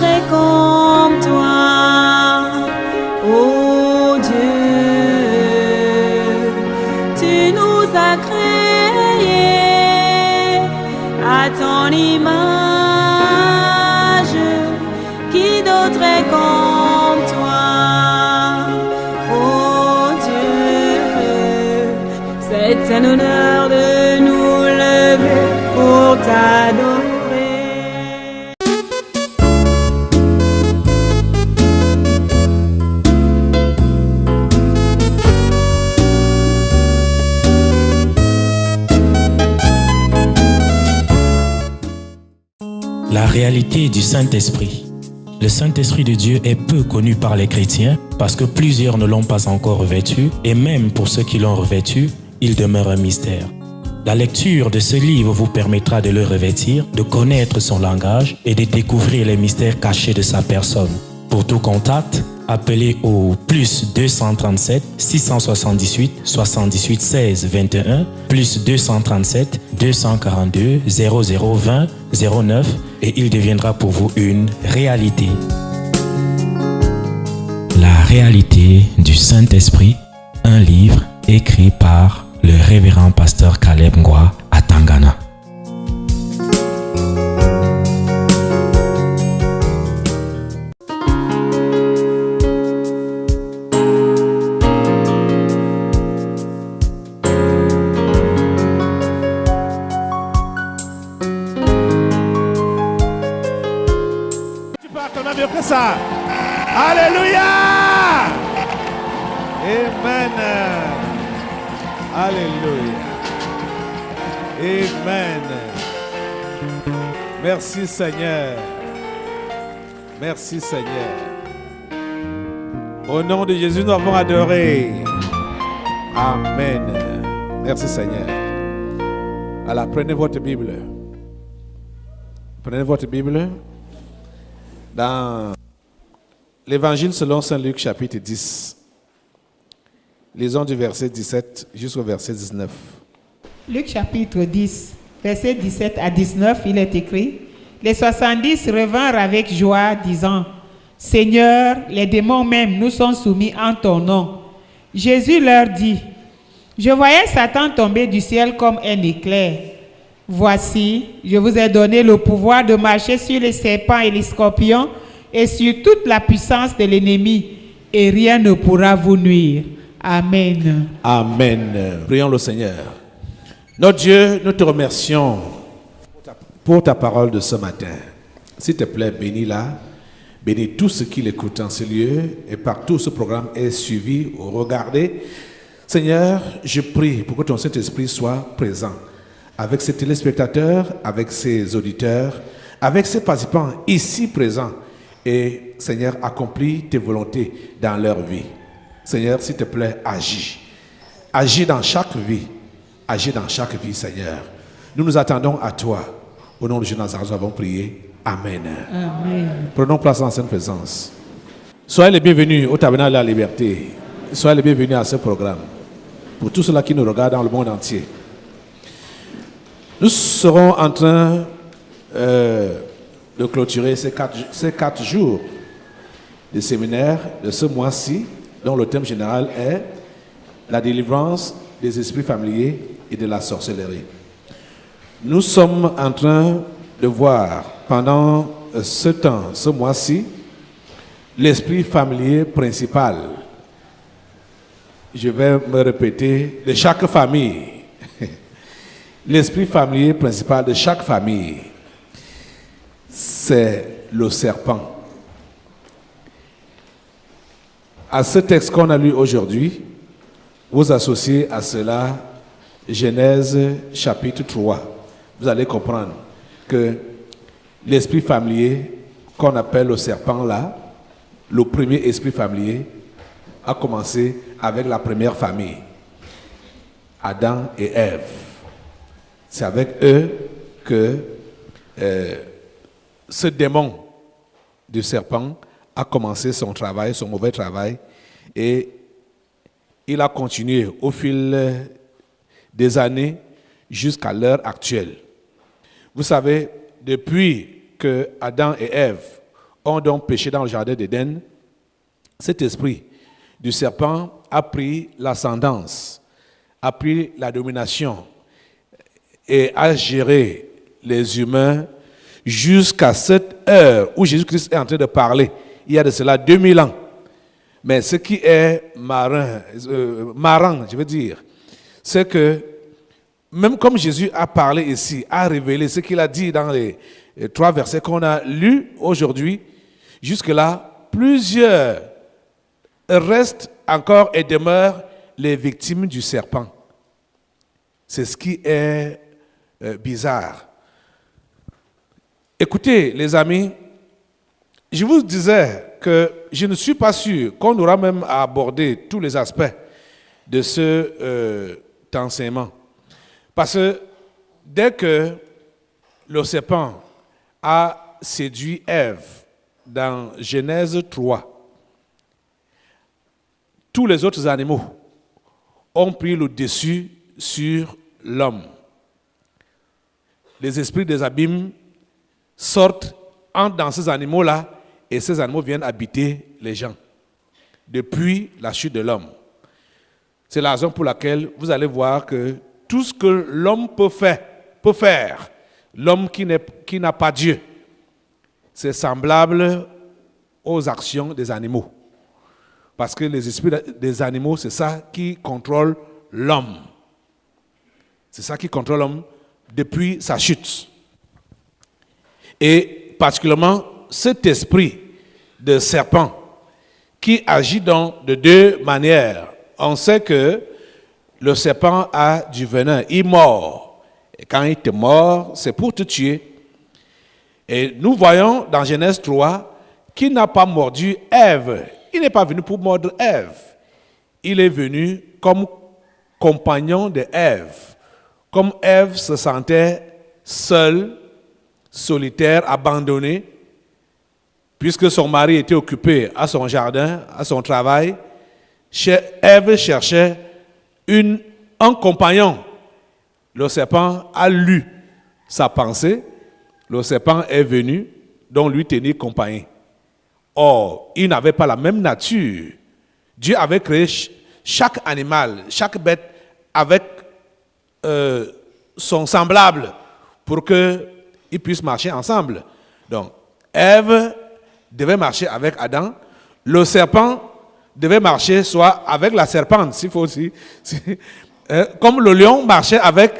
d'autre est comme toi, ô Dieu. Tu nous as créés à ton image. Qui d'autre est comme toi, ô Dieu. C'est un honneur de nous lever pour t'adorer. La réalité du Saint-Esprit. Le Saint-Esprit de Dieu est peu connu par les chrétiens parce que plusieurs ne l'ont pas encore revêtu et même pour ceux qui l'ont revêtu, il demeure un mystère. La lecture de ce livre vous permettra de le revêtir, de connaître son langage et de découvrir les mystères cachés de sa personne. Pour tout contact, appelez au plus 237 678 78 16 21 plus 237 242 0020 09 et il deviendra pour vous une réalité. La réalité du Saint-Esprit, un livre écrit par le révérend pasteur Caleb Ngwa à Tangana. Mieux que ça. Alléluia. Amen. Alléluia. Amen. Merci Seigneur. Merci Seigneur. Au nom de Jésus, nous avons adoré. Amen. Merci Seigneur. Alors, prenez votre Bible. Prenez votre Bible. Dans l'Évangile selon Saint Luc, chapitre 10, lisons du verset 17 jusqu'au verset 19. Luc chapitre 10, verset 17 à 19, il est écrit: Les 70 revinrent avec joie, disant: Seigneur, les démons même nous sont soumis en ton nom. Jésus leur dit: Je voyais Satan tomber du ciel comme un éclair. Voici, je vous ai donné le pouvoir de marcher sur les serpents et les scorpions et sur toute la puissance de l'ennemi, et rien ne pourra vous nuire. Amen. Amen. Prions le Seigneur. Notre Dieu, nous te remercions pour ta parole de ce matin. S'il te plaît, bénis-la. Bénis tous ceux qui l'écoutent en ce lieu et partout ce programme est suivi ou regardé. Seigneur, je prie pour que ton Saint-Esprit soit présent avec ces téléspectateurs, avec ces auditeurs, avec ces participants ici présents. Et Seigneur, accomplis tes volontés dans leur vie. Seigneur, s'il te plaît, agis. Agis dans chaque vie. Agis dans chaque vie, Seigneur. Nous nous attendons à toi. Au nom de Jésus Nazareth, nous avons prié. Amen. Amen. Prenons place dans cette présence. Soyez les bienvenus au Tabernacle de la Liberté. Soyez les bienvenus à ce programme. Pour tous ceux-là qui nous regardent dans le monde entier. Nous serons en train de clôturer ces quatre jours de séminaire de ce mois-ci, dont le thème général est la délivrance des esprits familiers et de la sorcellerie. Nous sommes en train de voir pendant ce temps, ce mois-ci, l'esprit familier principal. Je vais me répéter, de chaque famille. L'esprit familier principal de chaque famille, c'est le serpent. À ce texte qu'on a lu aujourd'hui, vous associez à cela Genèse chapitre 3. Vous allez comprendre que l'esprit familier qu'on appelle le serpent là, le premier esprit familier, a commencé avec la première famille, Adam et Ève. C'est avec eux que ce démon du serpent a commencé son travail, son mauvais travail, et il a continué au fil des années jusqu'à l'heure actuelle. Vous savez, depuis que Adam et Ève ont donc péché dans le jardin d'Éden, cet esprit du serpent a pris l'ascendance, a pris la domination et a géré les humains jusqu'à cette heure où Jésus-Christ est en train de parler. Il y a de cela 2000 ans. Mais ce qui est marrant, je veux dire, c'est que même comme Jésus a parlé ici, a révélé ce qu'il a dit dans les 3 versets qu'on a lus aujourd'hui, jusque-là, plusieurs restent encore et demeurent les victimes du serpent. C'est ce qui est bizarre. Écoutez, les amis, je vous disais que je ne suis pas sûr qu'on aura même à aborder tous les aspects de ce enseignement. Parce que dès que le serpent a séduit Ève dans Genèse 3, tous les autres animaux ont pris le dessus sur l'homme. Les esprits des abîmes sortent, entrent dans ces animaux-là, et ces animaux viennent habiter les gens depuis la chute de l'homme. C'est la raison pour laquelle vous allez voir que tout ce que l'homme peut faire, l'homme qui n'a pas Dieu, c'est semblable aux actions des animaux. Parce que les esprits des animaux, c'est ça qui contrôle l'homme. C'est ça qui contrôle l'homme depuis sa chute. Et particulièrement cet esprit de serpent qui agit donc de 2 manières. On sait que le serpent a du venin, il mord. Et quand il te mord, c'est pour te tuer. Et nous voyons dans Genèse 3 qu'il n'a pas mordu Ève. Il n'est pas venu pour mordre Ève. Il est venu comme compagnon de Ève. Comme Ève se sentait seule, solitaire, abandonnée, puisque son mari était occupé à son jardin, à son travail, Ève cherchait un compagnon. Le serpent a lu sa pensée. Le serpent est venu, donc lui tenir compagnie. Or, il n'avait pas la même nature. Dieu avait créé chaque animal, chaque bête avec son semblable pour qu'ils puissent marcher ensemble. Donc, Ève devait marcher avec Adam. Le serpent devait marcher soit avec la serpente, s'il faut aussi. Comme le lion marchait avec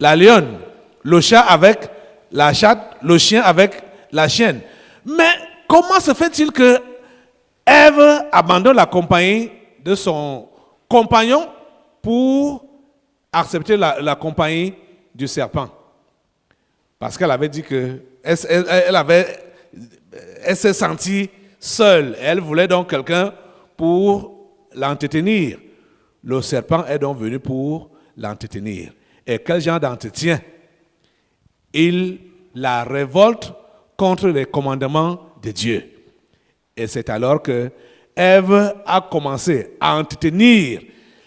la lionne, le chat avec la chatte, le chien avec la chienne. Mais comment se fait-il que Ève abandonne la compagnie de son compagnon pour accepter la compagnie du serpent? Parce qu'elle avait dit que elle s'est sentie seule. Elle voulait donc quelqu'un pour l'entretenir. Le serpent est donc venu pour l'entretenir. Et quel genre d'entretien? Il la révolte contre les commandements de Dieu. Et c'est alors que Ève a commencé à entretenir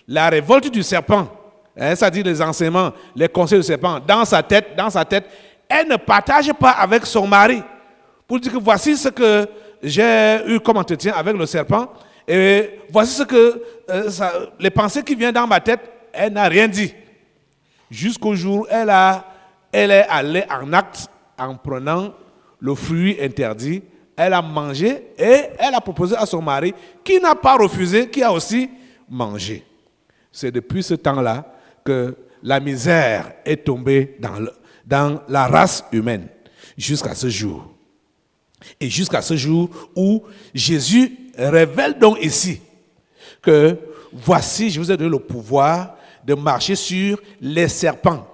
la révolte du serpent, c'est-à-dire les enseignements, les conseils du serpent, dans sa tête. Elle ne partage pas avec son mari pour dire que voici ce que j'ai eu comme entretien avec le serpent et voici ce que les pensées qui viennent dans ma tête. Elle n'a rien dit. Jusqu'au jour où elle est allée en acte en prenant le fruit interdit. Elle a mangé et elle a proposé à son mari qui n'a pas refusé, qui a aussi mangé. C'est depuis ce temps-là que la misère est tombée dans la race humaine jusqu'à ce jour. Et jusqu'à ce jour où Jésus révèle donc ici que voici, je vous ai donné le pouvoir de marcher sur les serpents.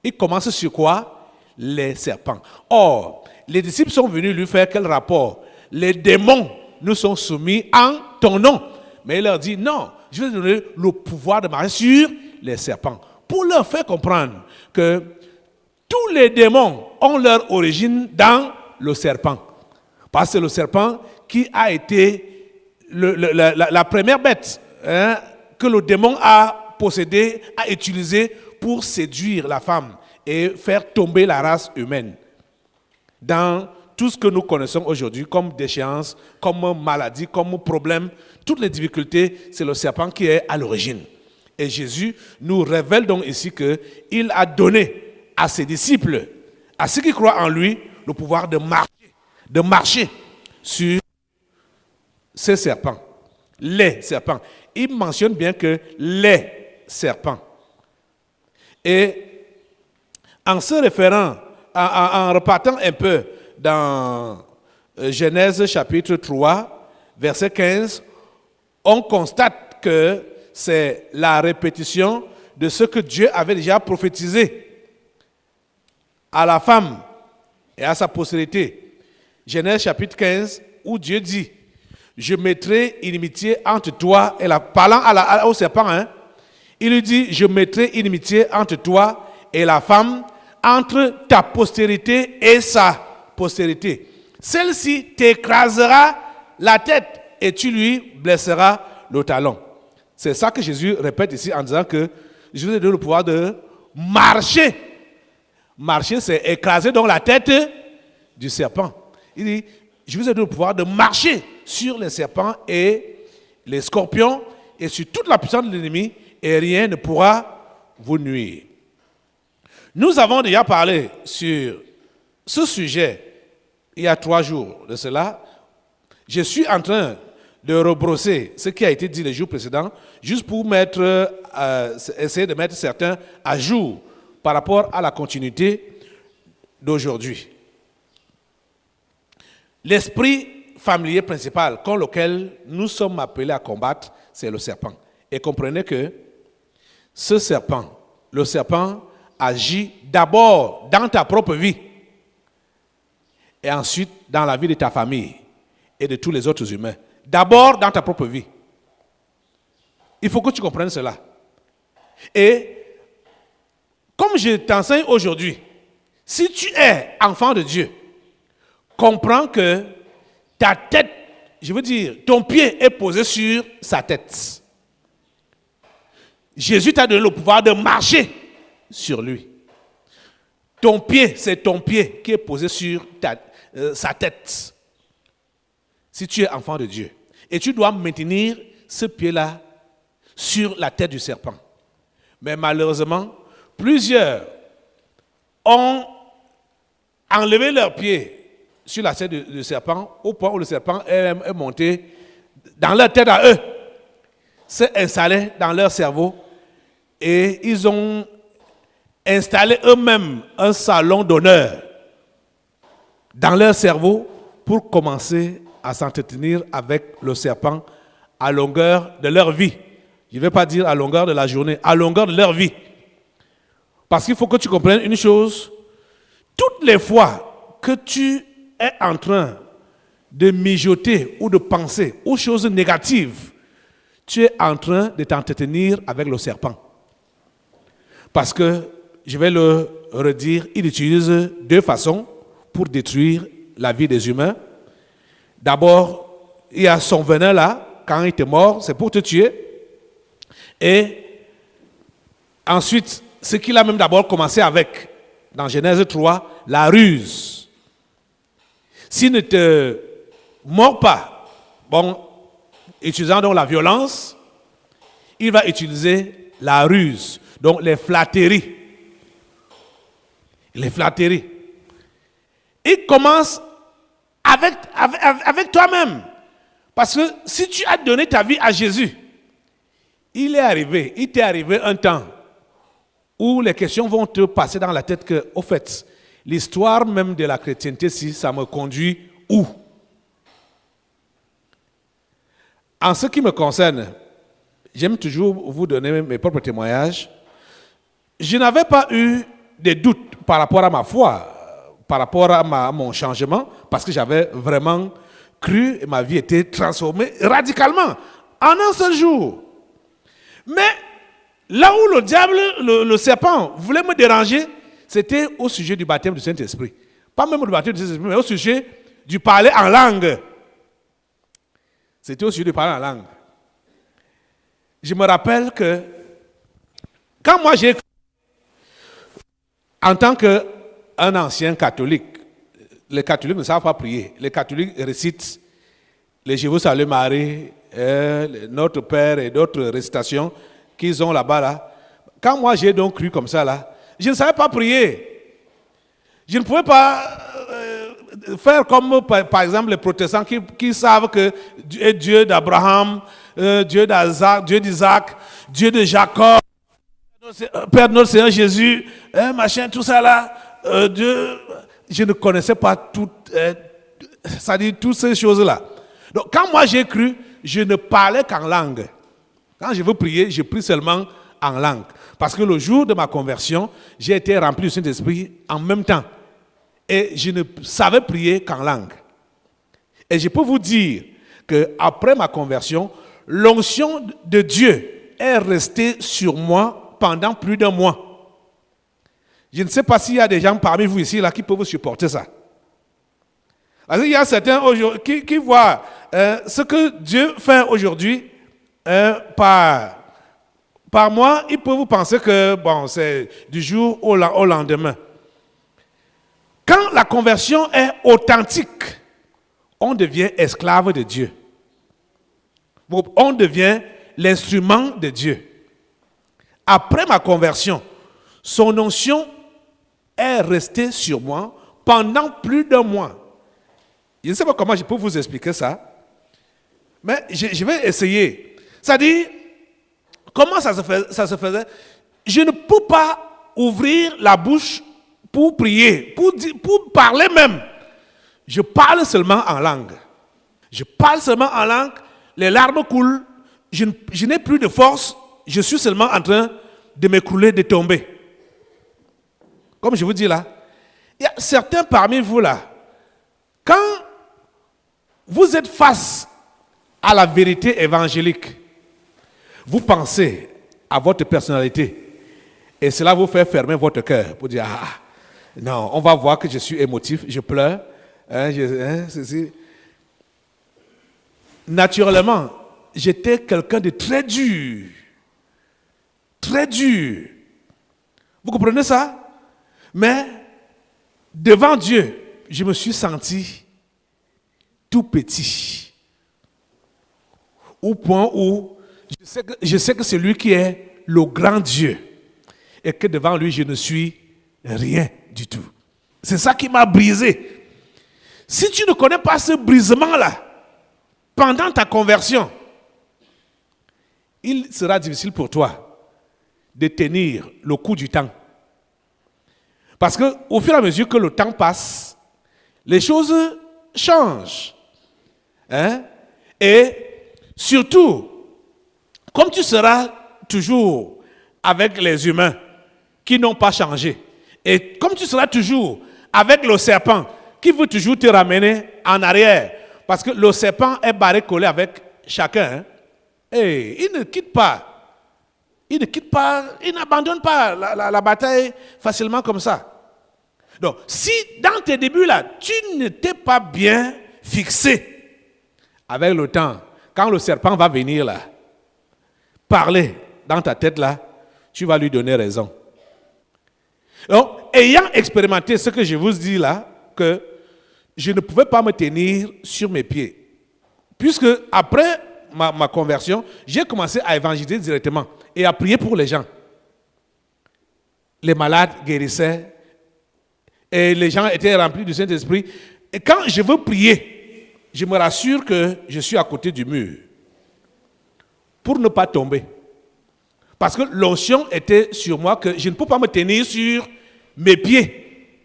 Il commence sur quoi? Les serpents. Or, les disciples sont venus lui faire quel rapport? Les démons nous sont soumis en ton nom. Mais il leur dit non, je vais donner le pouvoir de marcher sur les serpents. Pour leur faire comprendre que tous les démons ont leur origine dans le serpent. Parce que c'est le serpent qui a été la première bête que le démon a possédée, a utilisée pour séduire la femme et faire tomber la race humaine. Dans tout ce que nous connaissons aujourd'hui comme déchéance, comme maladie, comme problème, toutes les difficultés, c'est le serpent qui est à l'origine. Et Jésus nous révèle donc ici qu'il a donné à ses disciples, à ceux qui croient en lui, le pouvoir de marcher sur ces serpents, les serpents. Il mentionne bien que les serpents. Et en se référant, en repartant un peu dans Genèse chapitre 3, verset 15, on constate que c'est la répétition de ce que Dieu avait déjà prophétisé à la femme et à sa postérité. Genèse chapitre 15, où Dieu dit, je mettrai inimitié entre toi et la... Parlant au serpent, il lui dit, je mettrai inimitié entre toi et la femme, entre ta postérité et sa postérité. Celle-ci t'écrasera la tête et tu lui blesseras le talon. C'est ça que Jésus répète ici en disant que je vous ai donné le pouvoir de marcher. Marcher, c'est écraser donc la tête du serpent. Il dit, je vous ai donné le pouvoir de marcher sur les serpents et les scorpions et sur toute la puissance de l'ennemi et rien ne pourra vous nuire. Nous avons déjà parlé sur ce sujet il y a 3 jours de cela. Je suis en train de rebrosser ce qui a été dit les jours précédents, juste pour essayer de mettre certains à jour par rapport à la continuité d'aujourd'hui. L'esprit familier principal contre lequel nous sommes appelés à combattre, c'est le serpent. Et comprenez que ce serpent, le serpent agit d'abord dans ta propre vie et ensuite dans la vie de ta famille et de tous les autres humains. D'abord dans ta propre vie. Il faut que tu comprennes cela. Et comme je t'enseigne aujourd'hui, si tu es enfant de Dieu, comprends que ta tête, je veux dire, ton pied est posé sur sa tête. Jésus t'a donné le pouvoir de marcher sur lui. Ton pied, c'est ton pied qui est posé sur sa tête. Si tu es enfant de Dieu. Et tu dois maintenir ce pied-là sur la tête du serpent. Mais malheureusement, plusieurs ont enlevé leurs pieds sur la tête du serpent au point où le serpent est monté dans leur tête à eux, s'est installé dans leur cerveau et ils ont installé eux-mêmes un salon d'honneur dans leur cerveau pour commencer à s'entretenir avec le serpent à longueur de leur vie. Je ne vais pas dire à longueur de la journée, à longueur de leur vie. Parce qu'il faut que tu comprennes une chose, toutes les fois que tu es en train de mijoter ou de penser aux choses négatives, tu es en train de t'entretenir avec le serpent. Parce que, je vais le redire, il utilise 2 façons pour détruire la vie des humains. D'abord, il y a son venin là, quand il est mort, c'est pour te tuer. Et ensuite, ce qu'il a même d'abord commencé avec, dans Genèse 3, la ruse. S'il ne te mord pas, utilisant donc la violence, il va utiliser la ruse, donc les flatteries. Les flatteries. Il commence avec toi-même. Parce que si tu as donné ta vie à Jésus, il t'est arrivé un temps où les questions vont te passer dans la tête que, au fait, l'histoire même de la chrétienté, si ça me conduit où? En ce qui me concerne, j'aime toujours vous donner mes propres témoignages. Je n'avais pas eu de doutes par rapport à ma foi, par rapport à mon changement, parce que j'avais vraiment cru et ma vie était transformée radicalement, en un seul jour. Mais là où le diable, le serpent, voulait me déranger, c'était au sujet du baptême du Saint-Esprit. Pas même du baptême du Saint-Esprit, mais au sujet du parler en langue. C'était au sujet du parler en langue. Je me rappelle que quand moi en tant qu'un ancien catholique, les catholiques ne savent pas prier. Les catholiques récitent les Je vous salue Marie, Notre Père et d'autres récitations qu'ils ont là-bas. Là. Quand moi j'ai donc cru comme ça, là, je ne savais pas prier. Je ne pouvais pas faire comme par exemple les protestants qui savent que Dieu est Dieu d'Abraham, Dieu d'Isaac, Dieu de Jacob, Père de notre Seigneur Jésus, machin, tout ça là. Dieu, je ne connaissais pas toutes ces choses-là. Donc quand moi j'ai cru, je ne parlais qu'en langue. Quand je veux prier, je prie seulement en langue. Parce que le jour de ma conversion, j'ai été rempli du Saint-Esprit en même temps. Et je ne savais prier qu'en langue. Et je peux vous dire qu'après ma conversion, l'onction de Dieu est restée sur moi pendant plus d'un mois. Je ne sais pas s'il y a des gens parmi vous ici là, qui peuvent vous supporter ça. Parce qu'il y a certains aujourd'hui qui voient ce que Dieu fait aujourd'hui par moi, ils peuvent vous penser que bon, c'est du jour au lendemain. Quand la conversion est authentique, on devient esclave de Dieu. On devient l'instrument de Dieu. Après ma conversion, son onction est restée sur moi pendant plus d'un mois. Je ne sais pas comment je peux vous expliquer ça, mais je vais essayer. C'est-à-dire, comment ça se faisait? Je ne peux pas ouvrir la bouche pour prier, pour parler même. Je parle seulement en langue. Je parle seulement en langue, les larmes coulent, je n'ai plus de force, je suis seulement en train de m'écrouler, de tomber. Comme je vous dis là, il y a certains parmi vous là, quand vous êtes face à la vérité évangélique, vous pensez à votre personnalité et cela vous fait fermer votre cœur pour dire, ah, non, on va voir que je suis émotif, je pleure. Naturellement, j'étais quelqu'un de très dur. Très dur. Vous comprenez ça? Mais devant Dieu, je me suis senti tout petit. Au point où je sais que c'est lui qui est le grand Dieu. Et que devant lui, je ne suis rien du tout. C'est ça qui m'a brisé. Si tu ne connais pas ce brisement-là, pendant ta conversion, il sera difficile pour toi de tenir le coup du temps. Parce qu'au fur et à mesure que le temps passe, les choses changent. Hein? Et surtout, comme tu seras toujours avec les humains qui n'ont pas changé, et comme tu seras toujours avec le serpent qui veut toujours te ramener en arrière, parce que le serpent est barré collé avec chacun, hein? Et il ne quitte pas, il n'abandonne pas la bataille facilement comme ça. Donc, si dans tes débuts là, tu ne t'es pas bien fixé, avec le temps, quand le serpent va venir là, parler dans ta tête là, tu vas lui donner raison. Donc, ayant expérimenté ce que je vous dis là, que je ne pouvais pas me tenir sur mes pieds. Puisque après ma conversion, j'ai commencé à évangéliser directement et à prier pour les gens. Les malades guérissaient et les gens étaient remplis du Saint-Esprit. Et quand je veux prier, je me rassure que je suis à côté du mur pour ne pas tomber. Parce que l'onction était sur moi que je ne peux pas me tenir sur mes pieds.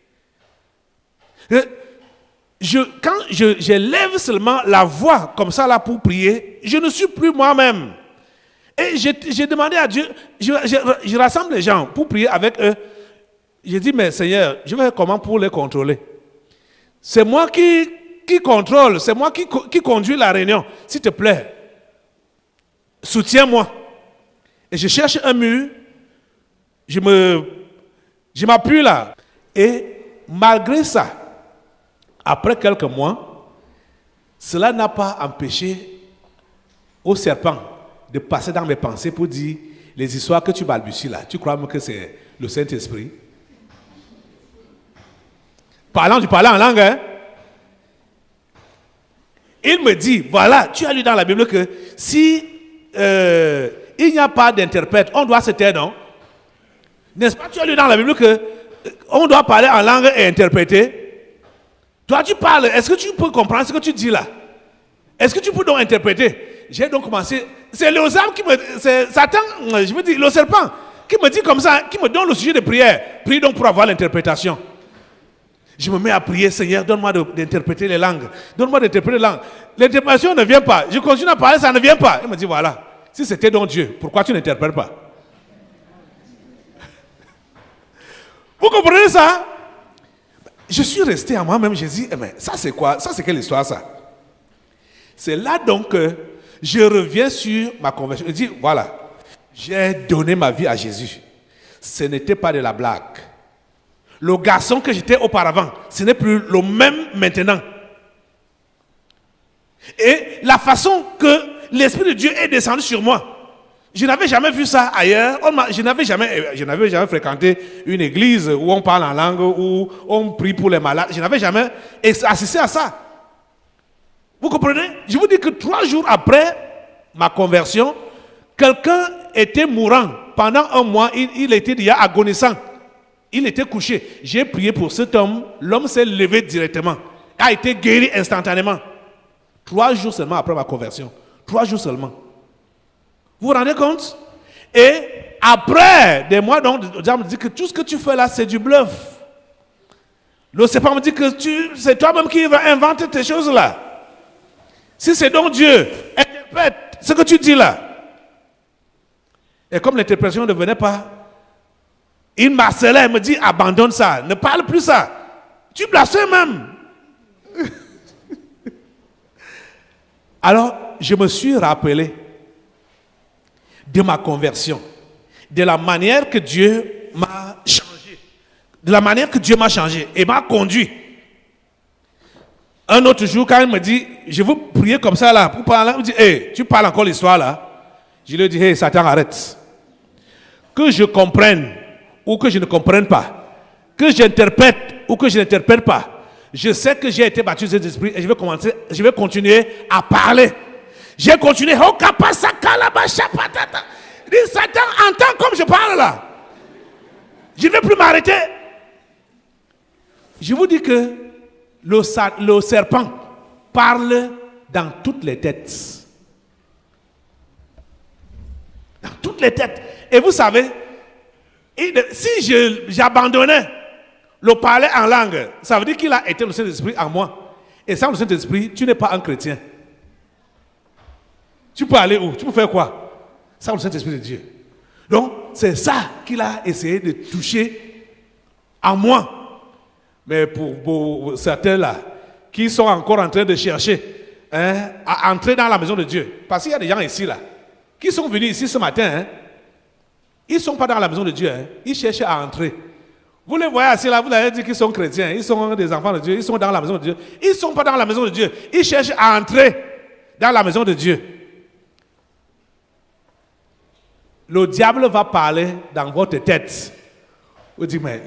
Quand je lève seulement la voix comme ça là pour prier, je ne suis plus moi-même. Et j'ai demandé à Dieu, je rassemble les gens pour prier avec eux. J'ai dit, mais Seigneur, je vais faire comment pour les contrôler? C'est moi qui contrôle, c'est moi qui conduis la réunion. S'il te plaît, soutiens-moi. Et je cherche un mur, je m'appuie là. Et malgré ça, après quelques mois, cela n'a pas empêché au serpent de passer dans mes pensées pour dire les histoires que tu balbuties là. Tu crois que c'est le Saint-Esprit? Tu parlais en langue, hein? il me dit, voilà, tu as lu dans la Bible que si il n'y a pas d'interprète, on doit se taire, non? N'est-ce pas, tu as lu dans la Bible que on doit parler en langue et interpréter? Toi, tu parles, est-ce que tu peux comprendre ce que tu dis là? Est-ce que tu peux donc interpréter? J'ai donc commencé, c'est le serpent qui me, c'est Satan, je veux dire, le serpent, qui me dit comme ça, qui me donne le sujet de prière. Prie donc pour avoir l'interprétation. Je me mets à prier, Seigneur, donne-moi d'interpréter les langues. Donne-moi d'interpréter les langues. L'interprétation ne vient pas. Je continue à parler, ça ne vient pas. Il me dit, voilà, si c'était donc Dieu, pourquoi tu n'interprètes pas? Vous comprenez ça? Je suis resté à moi-même, j'ai dit, mais ça c'est quoi? Ça c'est quelle histoire ça? C'est là donc que je reviens sur ma conversion. Je dis, voilà, j'ai donné ma vie à Jésus. Ce n'était pas de la blague. Le garçon que j'étais auparavant, ce n'est plus le même maintenant. Et la façon que l'Esprit de Dieu est descendu sur moi, je n'avais jamais vu ça ailleurs. Je n'avais jamais fréquenté une église où on parle en langue, où on prie pour les malades. Je n'avais jamais assisté à ça. Vous comprenez? Je vous dis que 3 jours après ma conversion, quelqu'un était mourant. Pendant 1 mois, il était déjà agonisant. Il était couché. J'ai prié pour cet homme. L'homme s'est levé directement. A été guéri instantanément. 3 jours seulement après ma conversion. 3 jours seulement. Vous vous rendez compte? Et après des mois, donc, le diable me dit que tout ce que tu fais là, c'est du bluff. Le serpent me dit que c'est toi-même qui vas inventer tes choses là. Si c'est donc Dieu, interprète ce que tu dis là. Et comme l'interprétation ne venait pas, il m'harcelait, il me dit, abandonne ça, ne parle plus ça. Tu blasphèmes même. Alors, je me suis rappelé de ma conversion, de la manière que Dieu m'a changé, de la manière que Dieu m'a changé et m'a conduit. Un autre jour, quand il me dit, je veux prier comme ça là, pour parler, il me dit, hey, tu parles encore l'histoire là? Je lui ai dit, hey, Satan, arrête. Que je comprenne ou que je ne comprenne pas, que j'interprète ou que je n'interprète pas, je sais que j'ai été baptisé d'esprit et je vais continuer à parler. J'ai continué. Dit, Satan, entends comme je parle là. Je ne vais plus m'arrêter. Je vous dis que le serpent parle dans toutes les têtes. Dans toutes les têtes. Et vous savez, si j'abandonnais le parler en langue, ça veut dire qu'il a été le Saint-Esprit en moi. Et sans le Saint-Esprit, tu n'es pas un chrétien. Tu peux aller où? Tu peux faire quoi? Sans le Saint-Esprit de Dieu. Donc, c'est ça qu'il a essayé de toucher en moi. Mais pour certains là, qui sont encore en train de chercher à entrer dans la maison de Dieu, parce qu'il y a des gens ici là, qui sont venus ici ce matin, ils ne sont pas dans la maison de Dieu, ils cherchent à entrer. Vous les voyez assis là, vous avez dit qu'ils sont chrétiens, ils sont des enfants de Dieu, ils sont dans la maison de Dieu. Ils ne sont pas dans la maison de Dieu, ils cherchent à entrer dans la maison de Dieu. Le diable va parler dans votre tête. Vous dites, mais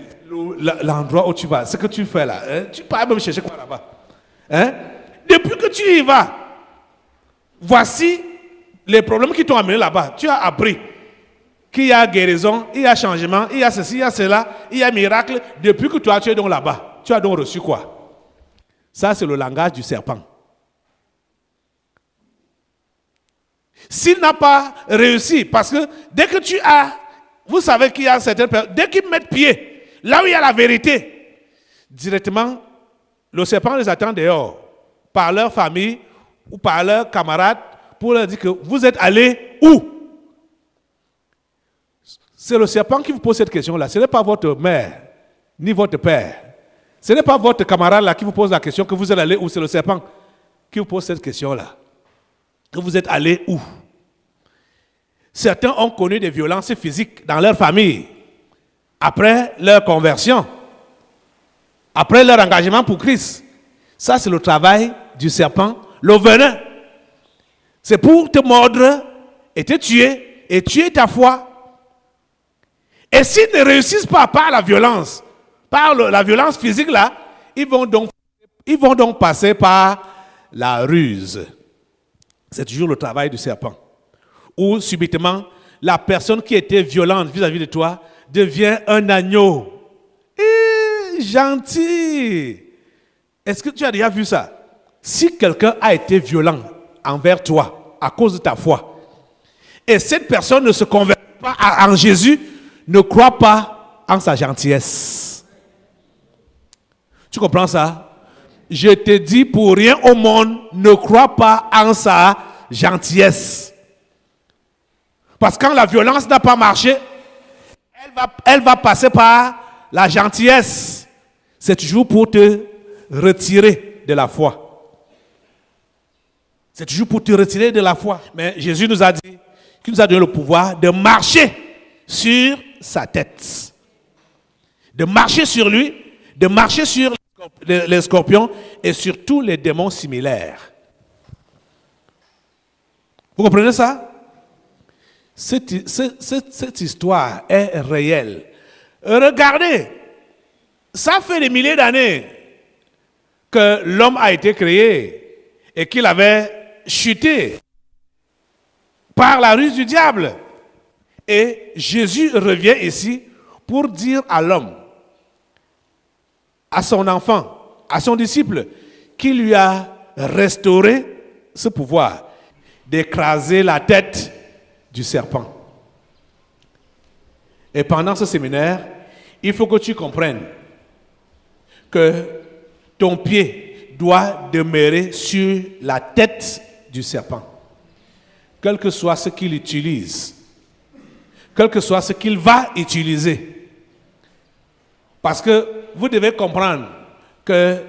l'endroit où tu vas, ce que tu fais là, tu peux même chercher quoi là-bas? Depuis que tu y vas, voici les problèmes qui t'ont amené là-bas. Tu as appris qu'il y a guérison, il y a changement, il y a ceci, il y a cela, il y a miracle. Depuis que toi, tu es donc là-bas, tu as donc reçu quoi? Ça, c'est le langage du serpent. S'il n'a pas réussi, parce que dès que tu as, vous savez qu'il y a certaines personnes, dès qu'ils mettent pied, là où il y a la vérité, directement, le serpent les attend dehors, par leur famille ou par leurs camarades, pour leur dire que vous êtes allés où? C'est le serpent qui vous pose cette question-là. Ce n'est pas votre mère, ni votre père. Ce n'est pas votre camarade là qui vous pose la question que vous êtes allé où. C'est le serpent qui vous pose cette question-là. Que vous êtes allé où? Certains ont connu des violences physiques dans leur famille après leur conversion, après leur engagement pour Christ. Ça, c'est le travail du serpent, le venin. C'est pour te mordre et te tuer et tuer ta foi. Et s'ils ne réussissent pas par la violence, par la violence physique là, ils vont donc passer par la ruse. C'est toujours le travail du serpent. Ou subitement, la personne qui était violente vis-à-vis de toi devient un agneau. Gentil. Est-ce que tu as déjà vu ça? Si quelqu'un a été violent envers toi à cause de ta foi, et cette personne ne se convertit pas en Jésus, ne croit pas en sa gentillesse. Tu comprends ça? Je te dis pour rien au monde, ne crois pas en sa gentillesse. Parce que quand la violence n'a pas marché, elle va passer par la gentillesse. C'est toujours pour te retirer de la foi. C'est toujours pour te retirer de la foi. Mais Jésus nous a dit qu'il nous a donné le pouvoir de marcher sur sa tête. De marcher sur lui, de marcher sur les scorpions et sur tous les démons similaires. Vous comprenez ça? Cette histoire est réelle. Regardez, ça fait des milliers d'années que l'homme a été créé et qu'il avait chuté par la ruse du diable. Et Jésus revient ici pour dire à l'homme, à son enfant, à son disciple, qu'il lui a restauré ce pouvoir d'écraser la tête du serpent. Et pendant ce séminaire, il faut que tu comprennes que ton pied doit demeurer sur la tête du serpent. Quel que soit ce qu'il utilise, quel que soit ce qu'il va utiliser. Parce que vous devez comprendre que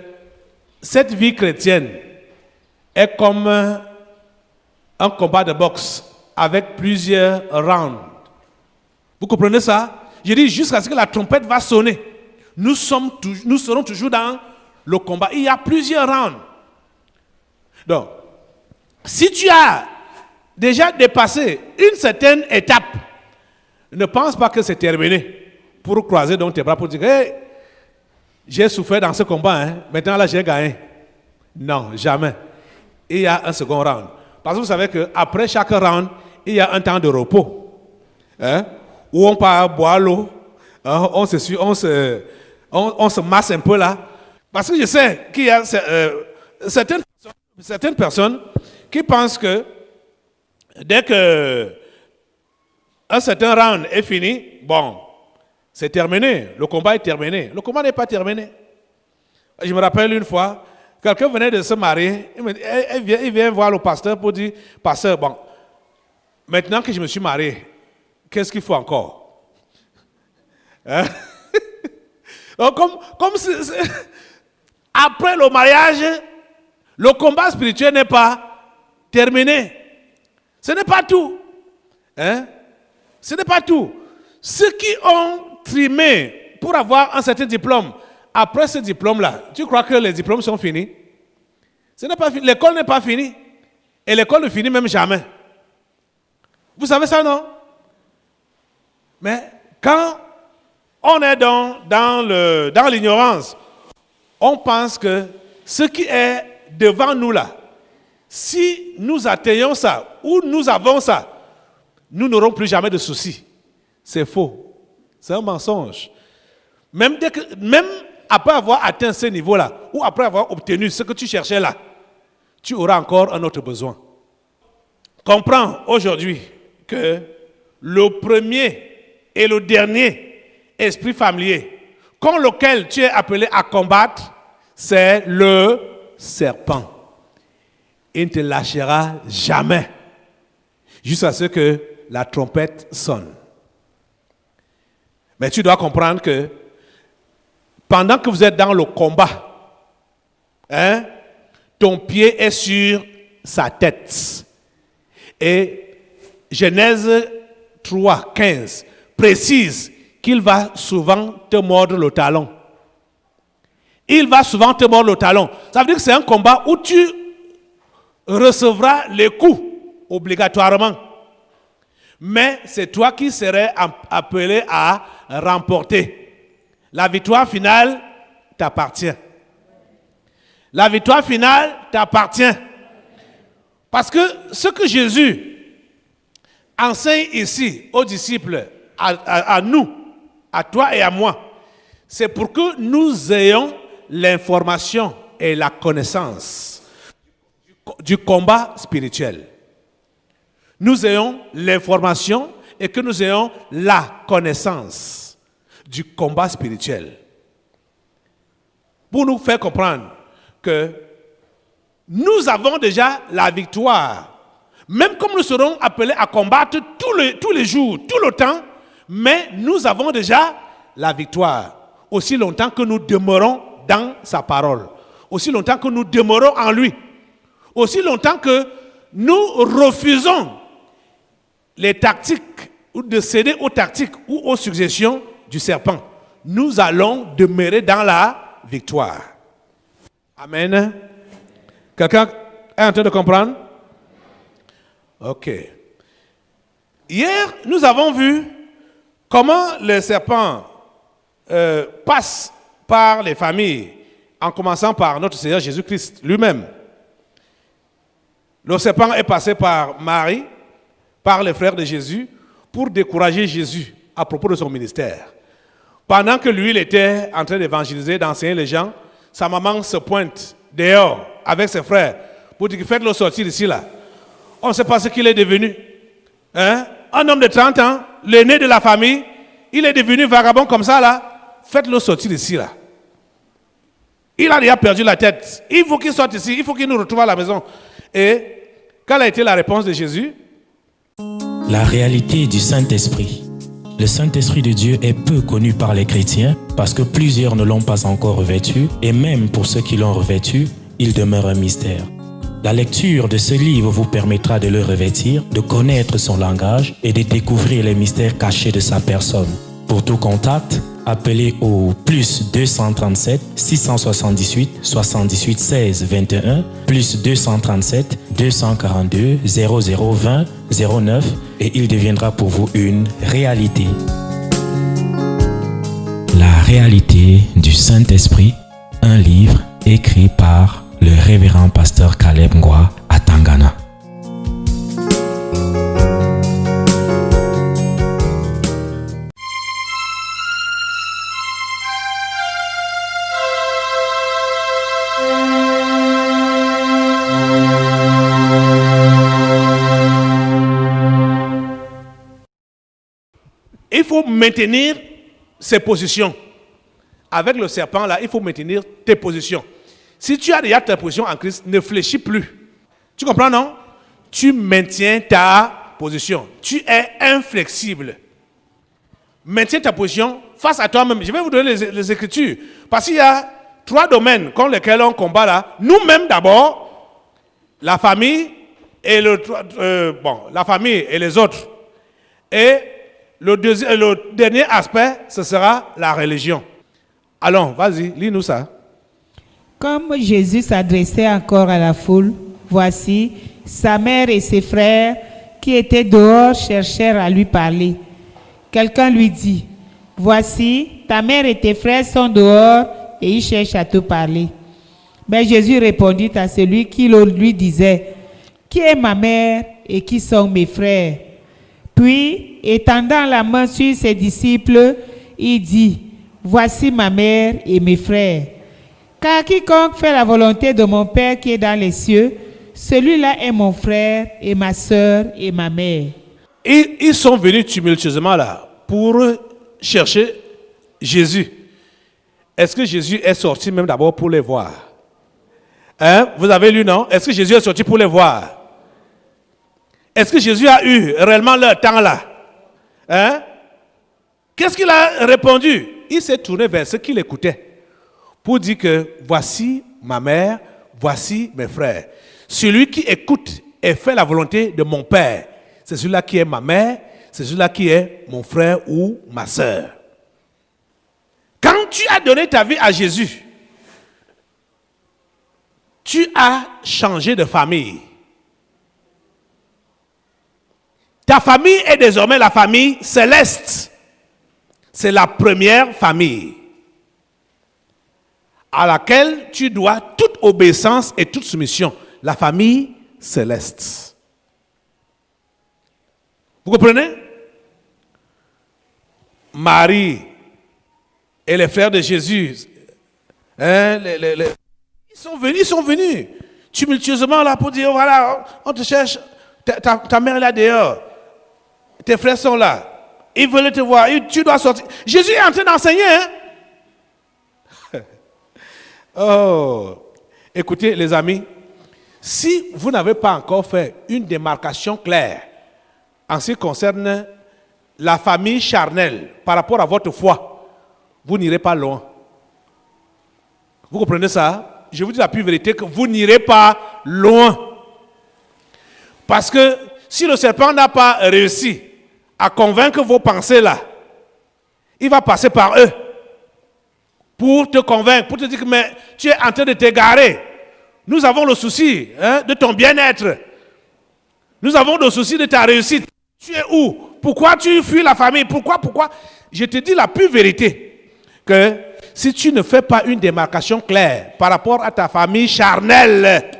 cette vie chrétienne est comme un combat de boxe avec plusieurs rounds. Vous comprenez ça? Je dis jusqu'à ce que la trompette va sonner. Nous serons toujours dans le combat. Il y a plusieurs rounds. Donc, si tu as déjà dépassé une certaine étape, ne pense pas que c'est terminé pour croiser donc tes bras pour dire hey, j'ai souffert dans ce combat, hein. Maintenant là j'ai gagné. Non, jamais. Il y a un second round. Parce que vous savez qu'après chaque round, il y a un temps de repos. Hein? Où on part boire l'eau, hein? on se masse un peu là. Parce que je sais qu'il y a certaines personnes qui pensent que dès que un certain round est fini, bon, c'est terminé, le combat est terminé. Le combat n'est pas terminé. Je me rappelle une fois, quelqu'un venait de se marier, il vient voir le pasteur pour dire, pasteur, bon, maintenant que je me suis marié, qu'est-ce qu'il faut encore? Hein? Donc, comme après le mariage, le combat spirituel n'est pas terminé. Ce n'est pas tout. Hein? Ce n'est pas tout. Ceux qui ont trimé pour avoir un certain diplôme, après ce diplôme-là, tu crois que les diplômes sont finis? Ce n'est pas fini. L'école n'est pas finie. Et l'école ne finit même jamais. Vous savez ça, non? Mais quand on est dans l'ignorance, on pense que ce qui est devant nous là, si nous atteignons ça, ou nous avons ça, nous n'aurons plus jamais de soucis. C'est faux. C'est un mensonge. Même après avoir atteint ce niveau-là, ou après avoir obtenu ce que tu cherchais là, tu auras encore un autre besoin. Comprends aujourd'hui que le premier et le dernier esprit familier, contre lequel tu es appelé à combattre, c'est le serpent. Il ne te lâchera jamais, jusqu'à ce que la trompette sonne. Mais tu dois comprendre que pendant que vous êtes dans le combat, hein, ton pied est sur sa tête. Et Genèse 3, 15 précise qu'il va souvent te mordre le talon. Il va souvent te mordre le talon. Ça veut dire que c'est un combat où tu recevras les coups obligatoirement. Mais c'est toi qui serais appelé à remporter. La victoire finale t'appartient. La victoire finale t'appartient. Parce que ce que Jésus enseigne ici aux disciples, à nous, à toi et à moi, c'est pour que nous ayons l'information et la connaissance du combat spirituel. Nous ayons l'information et que nous ayons la connaissance du combat spirituel. Pour nous faire comprendre que nous avons déjà la victoire. Même comme nous serons appelés à combattre tous les jours, tout le temps, mais nous avons déjà la victoire. Aussi longtemps que nous demeurons dans sa parole. Aussi longtemps que nous demeurons en lui. Aussi longtemps que nous refusons les tactiques ou de céder aux tactiques ou aux suggestions du serpent. Nous allons demeurer dans la victoire. Amen. Quelqu'un est en train de comprendre? Ok. Hier, nous avons vu comment le serpent passe par les familles, en commençant par notre Seigneur Jésus-Christ lui-même. Le serpent est passé par Marie, par les frères de Jésus, pour décourager Jésus à propos de son ministère. Pendant que lui, il était en train d'évangéliser, d'enseigner les gens, sa maman se pointe dehors avec ses frères pour dire faites-le sortir ici là. On ne sait pas ce qu'il est devenu. Hein? Un homme de 30 ans, l'aîné de la famille, il est devenu vagabond comme ça là. Faites-le sortir ici là. Il a déjà perdu la tête. Il faut qu'il sorte ici, il faut qu'il nous retrouve à la maison. Et quelle a été la réponse de Jésus? La réalité du Saint-Esprit. Le Saint-Esprit de Dieu est peu connu par les chrétiens parce que plusieurs ne l'ont pas encore revêtu et même pour ceux qui l'ont revêtu, il demeure un mystère. La lecture de ce livre vous permettra de le revêtir, de connaître son langage et de découvrir les mystères cachés de sa personne. Pour tout contact, appelez au plus 237 678 78 16 21 plus 237 242 0020 09 et il deviendra pour vous une réalité. La réalité du Saint-Esprit, un livre écrit par le révérend pasteur Caleb Ngwa à Tangana. Il faut maintenir ses positions. Avec le serpent là, il faut maintenir tes positions. Si tu as déjà ta position en Christ, ne fléchis plus. Tu comprends, non? Tu maintiens ta position. Tu es inflexible. Maintiens ta position face à toi-même. Je vais vous donner les Écritures. Parce qu'il y a 3 domaines contre lesquels on combat là. Nous-mêmes d'abord, la famille et la famille et les autres. Et le dernier aspect, ce sera la religion. Allons, vas-y, lis-nous ça. Comme Jésus s'adressait encore à la foule, voici, sa mère et ses frères qui étaient dehors cherchèrent à lui parler. Quelqu'un lui dit, voici, ta mère et tes frères sont dehors et ils cherchent à te parler. Mais Jésus répondit à celui qui lui disait, qui est ma mère et qui sont mes frères? Puis, étendant la main sur ses disciples, il dit, voici ma mère et mes frères. Car quiconque fait la volonté de mon Père qui est dans les cieux, celui-là est mon frère et ma sœur et ma mère. Ils sont venus tumultueusement là pour chercher Jésus. Est-ce que Jésus est sorti même d'abord pour les voir? Hein? Vous avez lu, non? Est-ce que Jésus est sorti pour les voir? Est-ce que Jésus a eu réellement leur temps là? Hein? Qu'est-ce qu'il a répondu? Il s'est tourné vers ceux qui l'écoutaient pour dire que voici ma mère, voici mes frères. Celui qui écoute et fait la volonté de mon Père, c'est celui-là qui est ma mère, c'est celui-là qui est mon frère ou ma sœur. Quand tu as donné ta vie à Jésus, tu as changé de famille. Ta famille est désormais la famille céleste. C'est la première famille à laquelle tu dois toute obéissance et toute soumission. La famille céleste. Vous comprenez? Marie et les frères de Jésus, hein, ils sont venus tumultueusement là pour dire, voilà, on te cherche, ta mère est là dehors, tes frères sont là, ils veulent te voir, tu dois sortir. Jésus est en train d'enseigner. Hein? Oh, écoutez les amis, si vous n'avez pas encore fait une démarcation claire en ce qui concerne la famille charnelle par rapport à votre foi, vous n'irez pas loin. Vous comprenez ça? Je vous dis la pure vérité que vous n'irez pas loin. Parce que si le serpent n'a pas réussi à convaincre vos pensées là, il va passer par eux pour te convaincre, pour te dire que mais, tu es en train de t'égarer. Nous avons le souci de ton bien-être. Nous avons le souci de ta réussite. Tu es où? Pourquoi tu fuis la famille? Pourquoi? Je te dis la pure vérité, que si tu ne fais pas une démarcation claire par rapport à ta famille charnelle,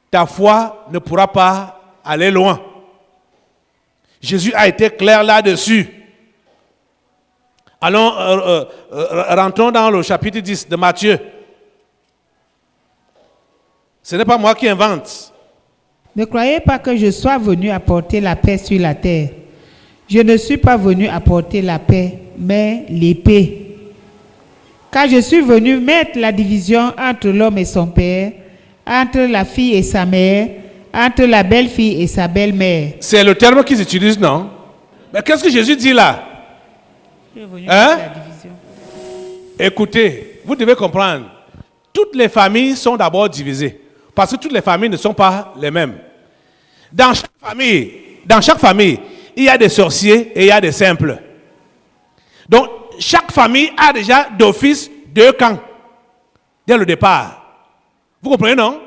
ta foi ne pourra pas aller loin. Jésus a été clair là-dessus. Allons, rentrons dans le chapitre 10 de Matthieu. Ce n'est pas moi qui invente. Ne croyez pas que je sois venu apporter la paix sur la terre. Je ne suis pas venu apporter la paix, mais l'épée. Car je suis venu mettre la division entre l'homme et son père, entre la fille et sa mère, entre la belle-fille et sa belle-mère. C'est le terme qu'ils utilisent, non? Mais qu'est-ce que Jésus dit là? Je suis venu mettre la division. Écoutez, vous devez comprendre. Toutes les familles sont d'abord divisées. Parce que toutes les familles ne sont pas les mêmes. Dans chaque famille, il y a des sorciers et il y a des simples. Donc, chaque famille a déjà d'office 2 camps dès le départ. Vous comprenez, non?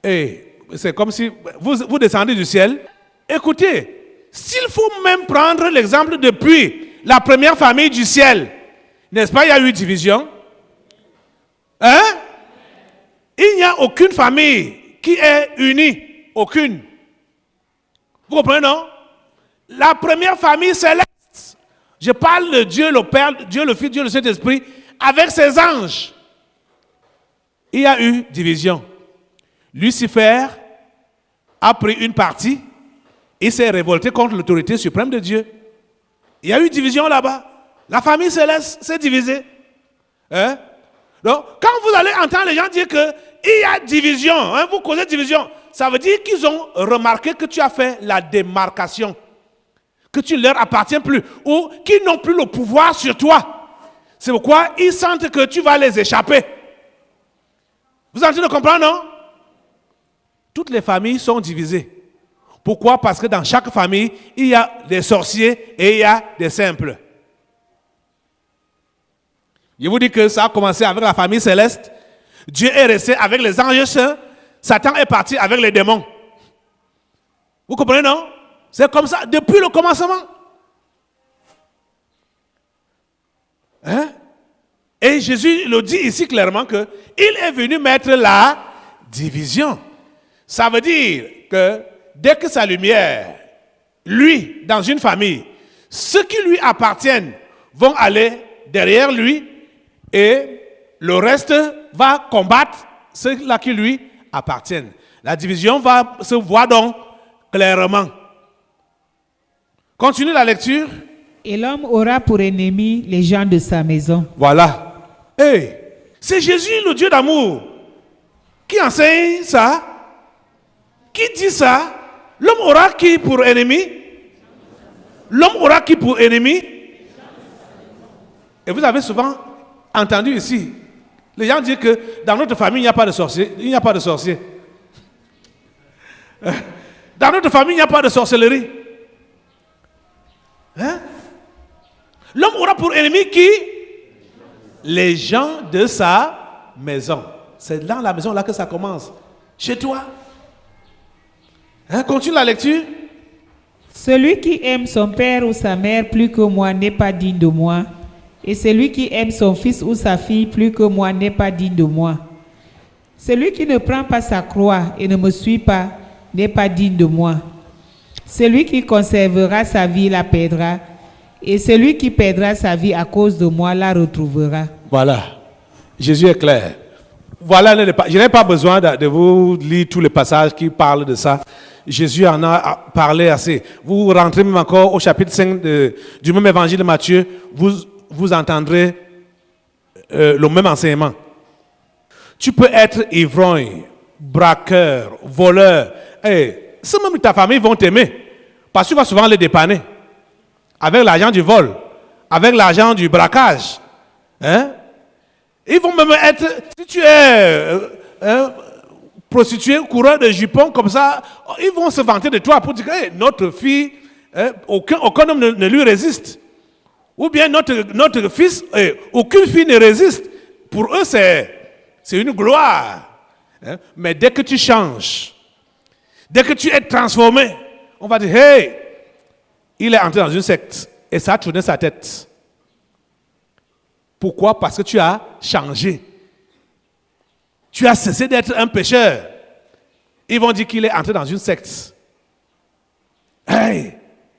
Et c'est comme si vous descendez du ciel. Écoutez, s'il faut même prendre l'exemple depuis la première famille du ciel, n'est-ce pas, il y a eu division? Hein? Il n'y a aucune famille qui est unie. Aucune. Vous comprenez, non? La première famille céleste. Je parle de Dieu le Père, Dieu le Fils, Dieu le Saint-Esprit, avec ses anges. Il y a eu division. Lucifer a pris une partie. Il s'est révolté contre l'autorité suprême de Dieu. Il y a eu division là-bas. La famille céleste s'est divisée. Hein? Donc, quand vous allez entendre les gens dire qu'il y a division, hein, vous causez division, ça veut dire qu'ils ont remarqué que tu as fait la démarcation, que tu ne leur appartiens plus, ou qu'ils n'ont plus le pouvoir sur toi. C'est pourquoi ils sentent que tu vas les échapper. Vous êtes en train de comprendre, non? Toutes les familles sont divisées. Pourquoi? Parce que dans chaque famille, il y a des sorciers et il y a des simples. Je vous dis que ça a commencé avec la famille céleste. Dieu est resté avec les anges saints. Satan est parti avec les démons. Vous comprenez, non? C'est comme ça depuis le commencement. Hein? Et Jésus le dit ici clairement qu'il est venu mettre la division. Ça veut dire que dès que sa lumière, lui, dans une famille, ceux qui lui appartiennent vont aller derrière lui et le reste va combattre ceux-là qui lui appartiennent. La division va se voir donc clairement. Continue la lecture. Et l'homme aura pour ennemi les gens de sa maison. Voilà. Hey, c'est Jésus, le Dieu d'amour, qui enseigne ça, qui dit ça. L'homme aura qui pour ennemi? L'homme aura qui pour ennemi? Et vous avez souvent entendu ici, les gens disent que dans notre famille, il n'y a pas de sorcier. Il n'y a pas de sorcier. Dans notre famille, il n'y a pas de sorcellerie. Hein? L'homme aura pour ennemi qui? Les gens de sa maison. C'est dans la maison là que ça commence. Chez toi. Hein? Continue la lecture. Celui qui aime son père ou sa mère plus que moi n'est pas digne de moi. Et celui qui aime son fils ou sa fille plus que moi n'est pas digne de moi. Celui qui ne prend pas sa croix et ne me suit pas n'est pas digne de moi. Celui qui conservera sa vie la perdra, et celui qui perdra sa vie à cause de moi la retrouvera. Voilà. Jésus est clair. Voilà, je n'ai pas besoin de vous lire tous les passages qui parlent de ça. Jésus en a parlé assez. Vous rentrez même encore au chapitre 5 du même évangile de Matthieu, vous entendrez le même enseignement. Tu peux être ivrogne, braqueur, voleur. Et ceux même de ta famille vont t'aimer. Parce que tu vas souvent les dépanner. Avec l'argent du vol, avec l'argent du braquage. Hein? Ils vont même être, si tu es prostituée, coureur de jupons, comme ça, ils vont se vanter de toi pour dire que hey, notre fille, aucun homme ne lui résiste. Ou bien notre fils, aucune fille ne résiste. Pour eux, c'est une gloire. Hein? Mais dès que tu changes, dès que tu es transformé, on va dire, hey, il est entré dans une secte et ça a tourné sa tête. Pourquoi? Parce que tu as changé. Tu as cessé d'être un pécheur. Ils vont dire qu'il est entré dans une secte. Hey,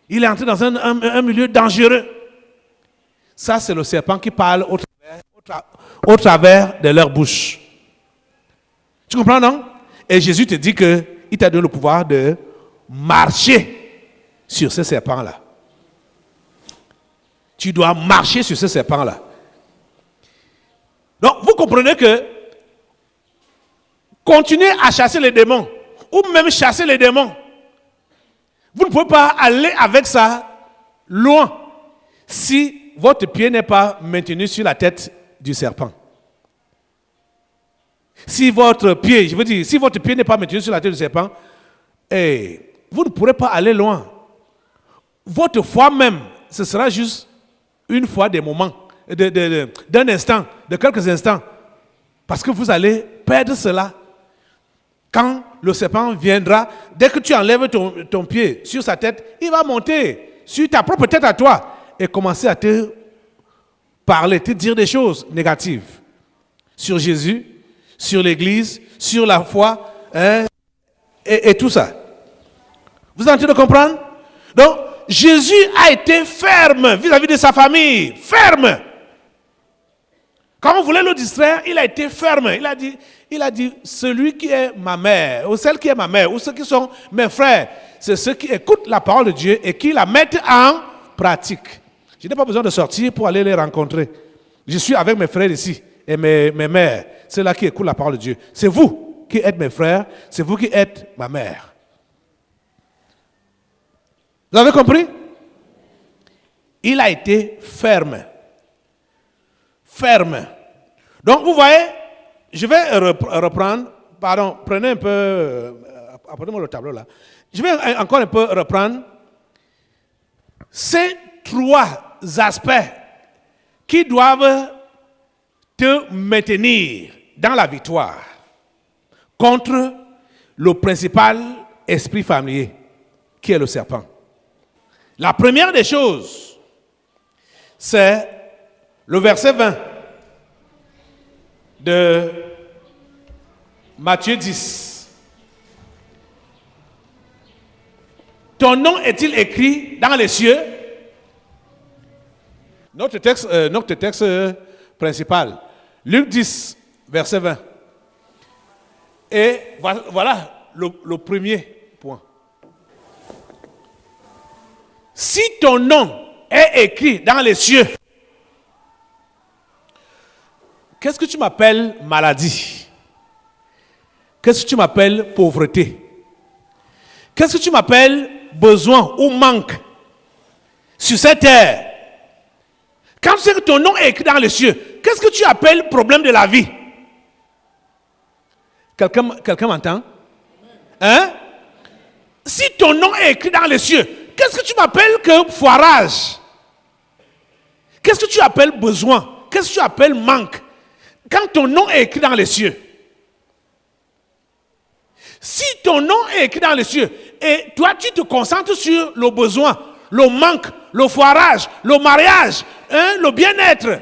il est entré dans un milieu dangereux. Ça, c'est le serpent qui parle au travers de leur bouche. Tu comprends, non? Et Jésus te dit qu'il t'a donné le pouvoir de marcher sur ce serpent-là. Tu dois marcher sur ce serpent-là. Donc, vous comprenez que continuer à chasser les démons, ou même chasser les démons, vous ne pouvez pas aller avec ça loin si votre pied n'est pas maintenu sur la tête du serpent. Si votre pied, si votre pied n'est pas maintenu sur la tête du serpent, vous ne pourrez pas aller loin. Votre foi même, ce sera juste une fois des moments, d'un instant, de quelques instants. Parce que vous allez perdre cela. Quand le serpent viendra, dès que tu enlèves ton pied sur sa tête, il va monter sur ta propre tête à toi et commencer à te parler, te dire des choses négatives sur Jésus, sur l'Église, sur la foi, hein, et tout ça. Vous êtes en train de comprendre? Donc, Jésus a été ferme vis-à-vis de sa famille. Ferme. Quand on voulait le distraire, il a été ferme. Il a dit, celui qui est ma mère, ou celle qui est ma mère, ou ceux qui sont mes frères, c'est ceux qui écoutent la parole de Dieu et qui la mettent en pratique. Je n'ai pas besoin de sortir pour aller les rencontrer. Je suis avec mes frères ici et mes mères, ceux-là qui écoutent la parole de Dieu. C'est vous qui êtes mes frères, c'est vous qui êtes ma mère. Vous avez compris? Il a été ferme. Ferme. Donc, vous voyez, je vais reprendre, pardon, prenez un peu, apportez-moi le tableau là. Je vais encore un peu reprendre ces trois aspects qui doivent te maintenir dans la victoire contre le principal esprit familier, qui est le serpent. La première des choses, c'est le verset 20 de Matthieu 10. Ton nom est-il écrit dans les cieux? Notre texte principal, Luc 10, verset 20. Et voilà le premier point. Si ton nom est écrit dans les cieux, qu'est-ce que tu m'appelles maladie? Qu'est-ce que tu m'appelles pauvreté? Qu'est-ce que tu m'appelles besoin ou manque sur cette terre? Quand tu sais que ton nom est écrit dans les cieux, qu'est-ce que tu appelles problème de la vie? Quelqu'un m'entend? Hein? Si ton nom est écrit dans les cieux, qu'est-ce que tu m'appelles que foirage? Qu'est-ce que tu appelles besoin? Qu'est-ce que tu appelles manque? Quand ton nom est écrit dans les cieux. Si ton nom est écrit dans les cieux, et toi tu te concentres sur le besoin, le manque, le foirage, le mariage, le bien-être,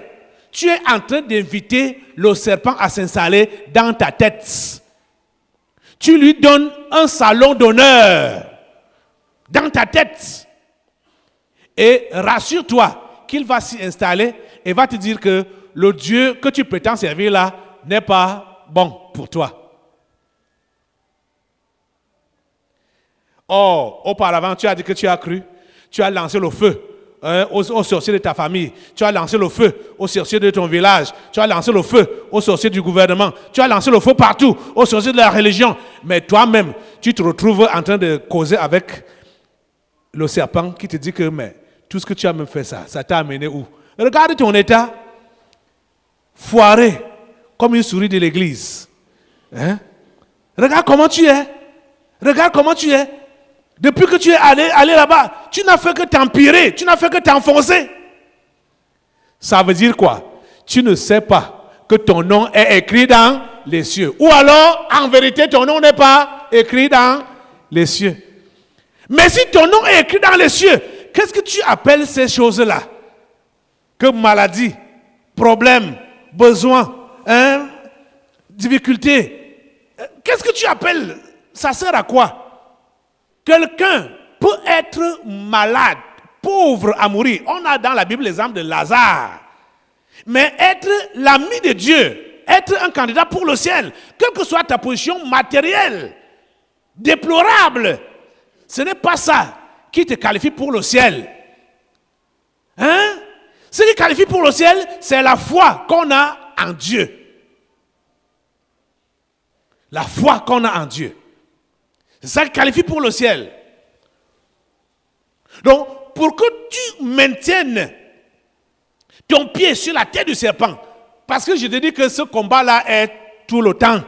tu es en train d'inviter le serpent à s'installer dans ta tête. Tu lui donnes un salon d'honneur dans ta tête. Et rassure-toi qu'il va s'y installer et va te dire que le Dieu que tu prétends servir là n'est pas bon pour toi. Or, auparavant, tu as dit que tu as cru, tu as lancé le feu aux sorciers de ta famille, tu as lancé le feu aux sorciers de ton village, tu as lancé le feu aux sorciers du gouvernement, tu as lancé le feu partout, aux sorciers de la religion. Mais toi-même, tu te retrouves en train de causer avec le serpent qui te dit que mais, tout ce que tu as même fait ça t'a amené où? Regarde ton état, foiré, comme une souris de l'église. Hein? Regarde comment tu es. Regarde comment tu es. Depuis que tu es allé là-bas, tu n'as fait que t'empirer, tu n'as fait que t'enfoncer. Ça veut dire quoi? Tu ne sais pas que ton nom est écrit dans les cieux. Ou alors, en vérité, ton nom n'est pas écrit dans les cieux. Mais si ton nom est écrit dans les cieux, qu'est-ce que tu appelles ces choses-là? Que maladie, problème, besoin, difficulté. Qu'est-ce que tu appelles? Ça sert à quoi? Quelqu'un peut être malade, pauvre à mourir. On a dans la Bible l'exemple de Lazare. Mais être l'ami de Dieu, être un candidat pour le ciel, quelle que soit ta position matérielle, déplorable, ce n'est pas ça qui te qualifie pour le ciel. Hein? Ce qui qualifie pour le ciel, c'est la foi qu'on a en Dieu. La foi qu'on a en Dieu. C'est ça qui qualifie pour le ciel. Donc, pour que tu maintiennes ton pied sur la tête du serpent, parce que je te dis que ce combat-là est tout le temps.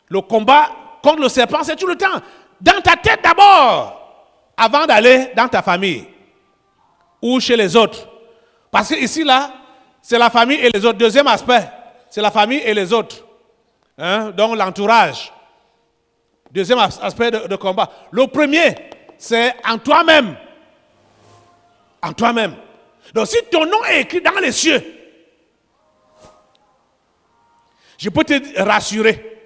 Le combat contre le serpent, c'est tout le temps. Dans ta tête d'abord, avant d'aller dans ta famille ou chez les autres. Parce que ici, là, c'est la famille et les autres. Deuxième aspect, c'est la famille et les autres. Hein? Donc, l'entourage. Deuxième aspect de combat. Le premier, c'est en toi-même. En toi-même. Donc, si ton nom est écrit dans les cieux, je peux te rassurer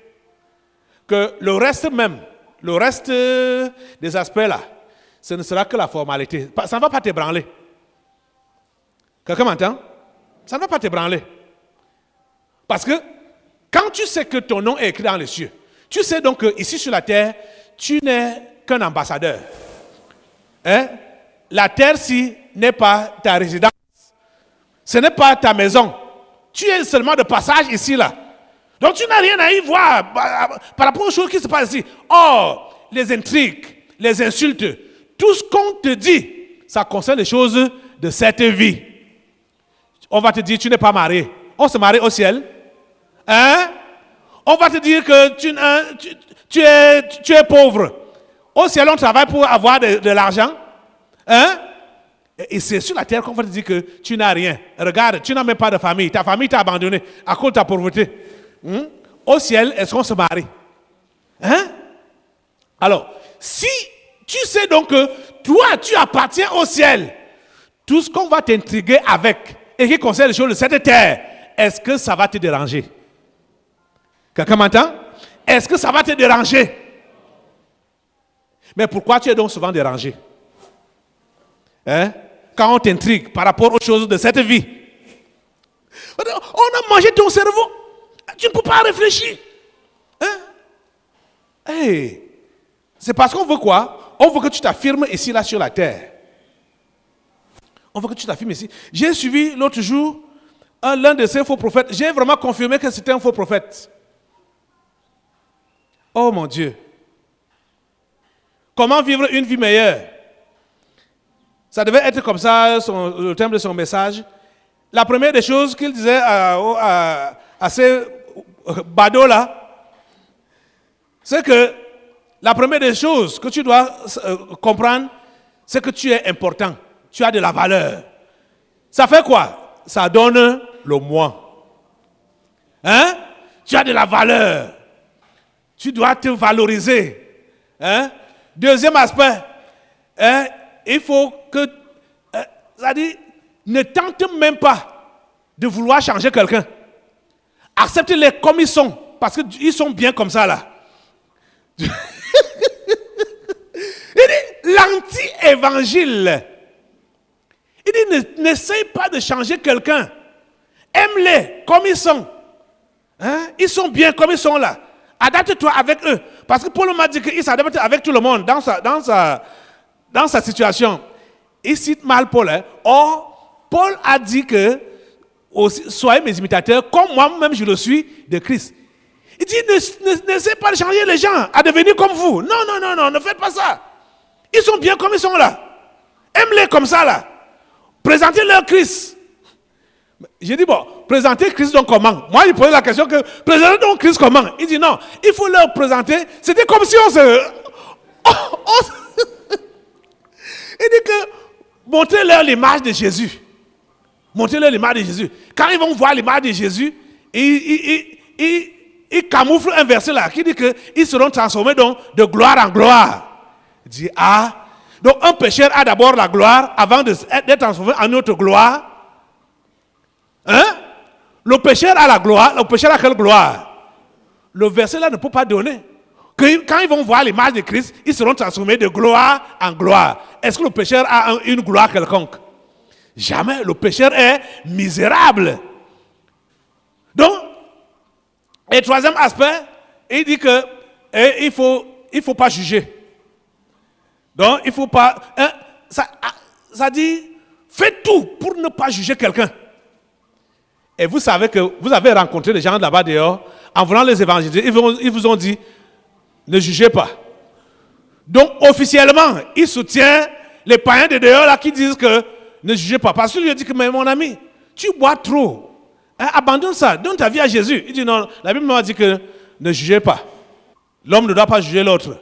que le reste même, le reste des aspects-là, ce ne sera que la formalité. Ça ne va pas t'ébranler. Quelqu'un m'entend? Ça ne va pas t'ébranler. Parce que quand tu sais que ton nom est écrit dans les cieux, tu sais donc qu'ici sur la terre, tu n'es qu'un ambassadeur. Hein? La terre-ci n'est pas ta résidence. Ce n'est pas ta maison. Tu es seulement de passage ici, là. Donc tu n'as rien à y voir par rapport aux choses qui se passent ici. Or, les intrigues, les insultes, tout ce qu'on te dit, ça concerne les choses de cette vie. On va te dire, tu n'es pas marié. On se marie au ciel. Hein? On va te dire que tu es pauvre. Au ciel, on travaille pour avoir de l'argent. Hein? Et c'est sur la terre qu'on va te dire que tu n'as rien. Regarde, tu n'as même pas de famille. Ta famille t'a abandonné à cause de ta pauvreté. Au ciel, est-ce qu'on se marie? Hein? Alors, si tu sais donc que toi, tu appartiens au ciel, tout ce qu'on va t'intriguer avec et qui concerne les choses de cette terre, est-ce que ça va te déranger? Quelqu'un m'entend? Est-ce que ça va te déranger? Mais pourquoi tu es donc souvent dérangé? Hein? Quand on t'intrigue par rapport aux choses de cette vie. On a mangé ton cerveau. Tu ne peux pas réfléchir. Hein? Hey. C'est parce qu'on veut quoi? On veut que tu t'affirmes ici, là, sur la terre. On veut que tu t'affirmes ici. J'ai suivi l'autre jour l'un de ces faux prophètes. J'ai vraiment confirmé que c'était un faux prophète. Oh mon Dieu. Comment vivre une vie meilleure? Ça devait être comme ça, le thème de son message. La première des choses qu'il disait à ces badauds là, c'est que la première des choses que tu dois comprendre, c'est que tu es important. Tu as de la valeur. Ça fait quoi? Ça donne le moi. Hein? Tu as de la valeur. Tu dois te valoriser. Hein? Deuxième aspect, hein? Il faut que, c'est-à-dire, ne tente même pas de vouloir changer quelqu'un. Acceptez-les comme ils sont, parce qu'ils sont bien comme ça là. Il dit l'anti-évangile. Il dit n'essaye pas de changer quelqu'un. Aime-les comme ils sont. Hein? Ils sont bien comme ils sont là. Adapte-toi avec eux. Parce que Paul m'a dit qu'il s'adapte avec tout le monde dans sa situation. Il cite mal Paul. Hein? Or, Paul a dit que soyez mes imitateurs comme moi-même je le suis de Christ. Il dit n'essayez pas de changer les gens à devenir comme vous. Non, ne faites pas ça. Ils sont bien comme ils sont là. Aime-les comme ça là. Présentez-leur Christ. J'ai dit, bon, présenter Christ donc comment? Moi, il posait la question que, présenter donc Christ comment? Il dit non, il faut leur présenter. C'était comme si on se... Il dit que, montrez-leur l'image de Jésus. Montrez-leur l'image de Jésus. Quand ils vont voir l'image de Jésus, ils camouflent un verset là, qui dit qu'ils seront transformés donc de gloire en gloire. Il dit, donc un pécheur a d'abord la gloire avant d'être transformé en autre gloire. Hein? Le pécheur a la gloire. Le pécheur a quelle gloire? Le verset là ne peut pas donner. Quand ils vont voir l'image de Christ, ils seront transformés de gloire en gloire. Est-ce que le pécheur a une gloire quelconque? Jamais. Le pécheur est misérable. Donc, et troisième aspect, il dit que il faut pas juger. Donc, il faut pas... ça dit, faites tout pour ne pas juger quelqu'un. Et vous savez que vous avez rencontré des gens là-bas dehors, en voulant les évangéliser, ils vous ont dit, ne jugez pas. Donc, officiellement, il soutient les païens de dehors là qui disent que ne jugez pas. Parce que lui a dit que, mais mon ami, tu bois trop. Hein, abandonne ça, donne ta vie à Jésus. Il dit non, la Bible m'a dit que ne jugez pas. L'homme ne doit pas juger l'autre.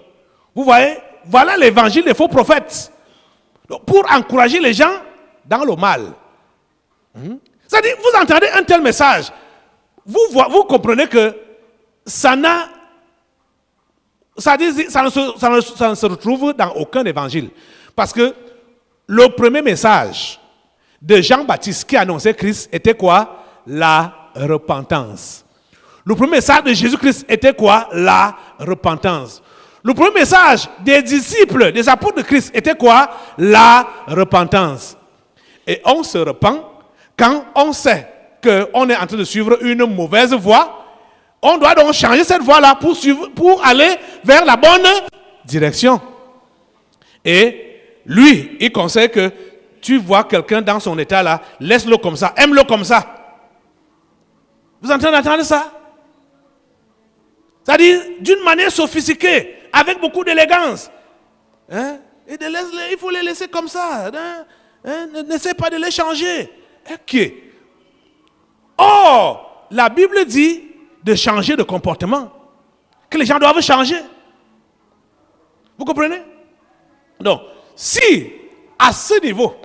Vous voyez, voilà l'évangile des faux prophètes. Donc, pour encourager les gens dans le mal. C'est-à-dire, vous entendez un tel message, vous comprenez que ça ne se retrouve dans aucun évangile. Parce que le premier message de Jean-Baptiste qui annonçait Christ était quoi? La repentance. Le premier message de Jésus-Christ était quoi? La repentance. Le premier message des disciples, des apôtres de Christ était quoi? La repentance. Et on se repent quand on sait qu'on est en train de suivre une mauvaise voie. On doit donc changer cette voie-là pour aller vers la bonne direction. Et lui, il conseille que tu vois quelqu'un dans son état là, laisse-le comme ça, aime-le comme ça. Vous êtes en train d'entendre ça? C'est-à-dire d'une manière sophistiquée, avec beaucoup d'élégance. Hein? Et il faut les laisser comme ça. Hein? N'essaie pas de les changer. Ok. Or, la Bible dit de changer de comportement. Que les gens doivent changer. Vous comprenez? Donc, si à ce niveau,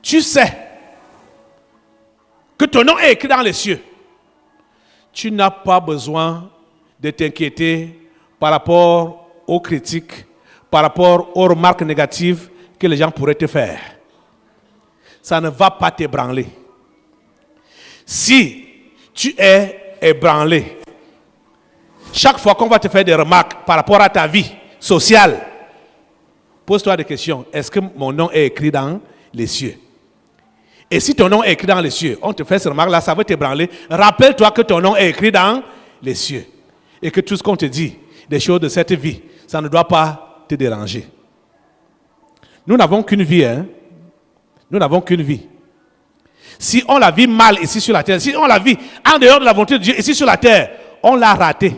tu sais que ton nom est écrit dans les cieux, tu n'as pas besoin de t'inquiéter par rapport aux critiques, par rapport aux remarques négatives que les gens pourraient te faire. Ça ne va pas t'ébranler. Si tu es ébranlé, chaque fois qu'on va te faire des remarques par rapport à ta vie sociale, pose-toi des questions. Est-ce que mon nom est écrit dans les cieux? Et si ton nom est écrit dans les cieux, on te fait ces remarques-là, ça va t'ébranler. Rappelle-toi que ton nom est écrit dans les cieux. Et que tout ce qu'on te dit, des choses de cette vie, ça ne doit pas te déranger. Nous n'avons qu'une vie, hein? Nous n'avons qu'une vie. Si on la vit mal ici sur la terre, si on la vit en dehors de la volonté de Dieu ici sur la terre, on l'a raté.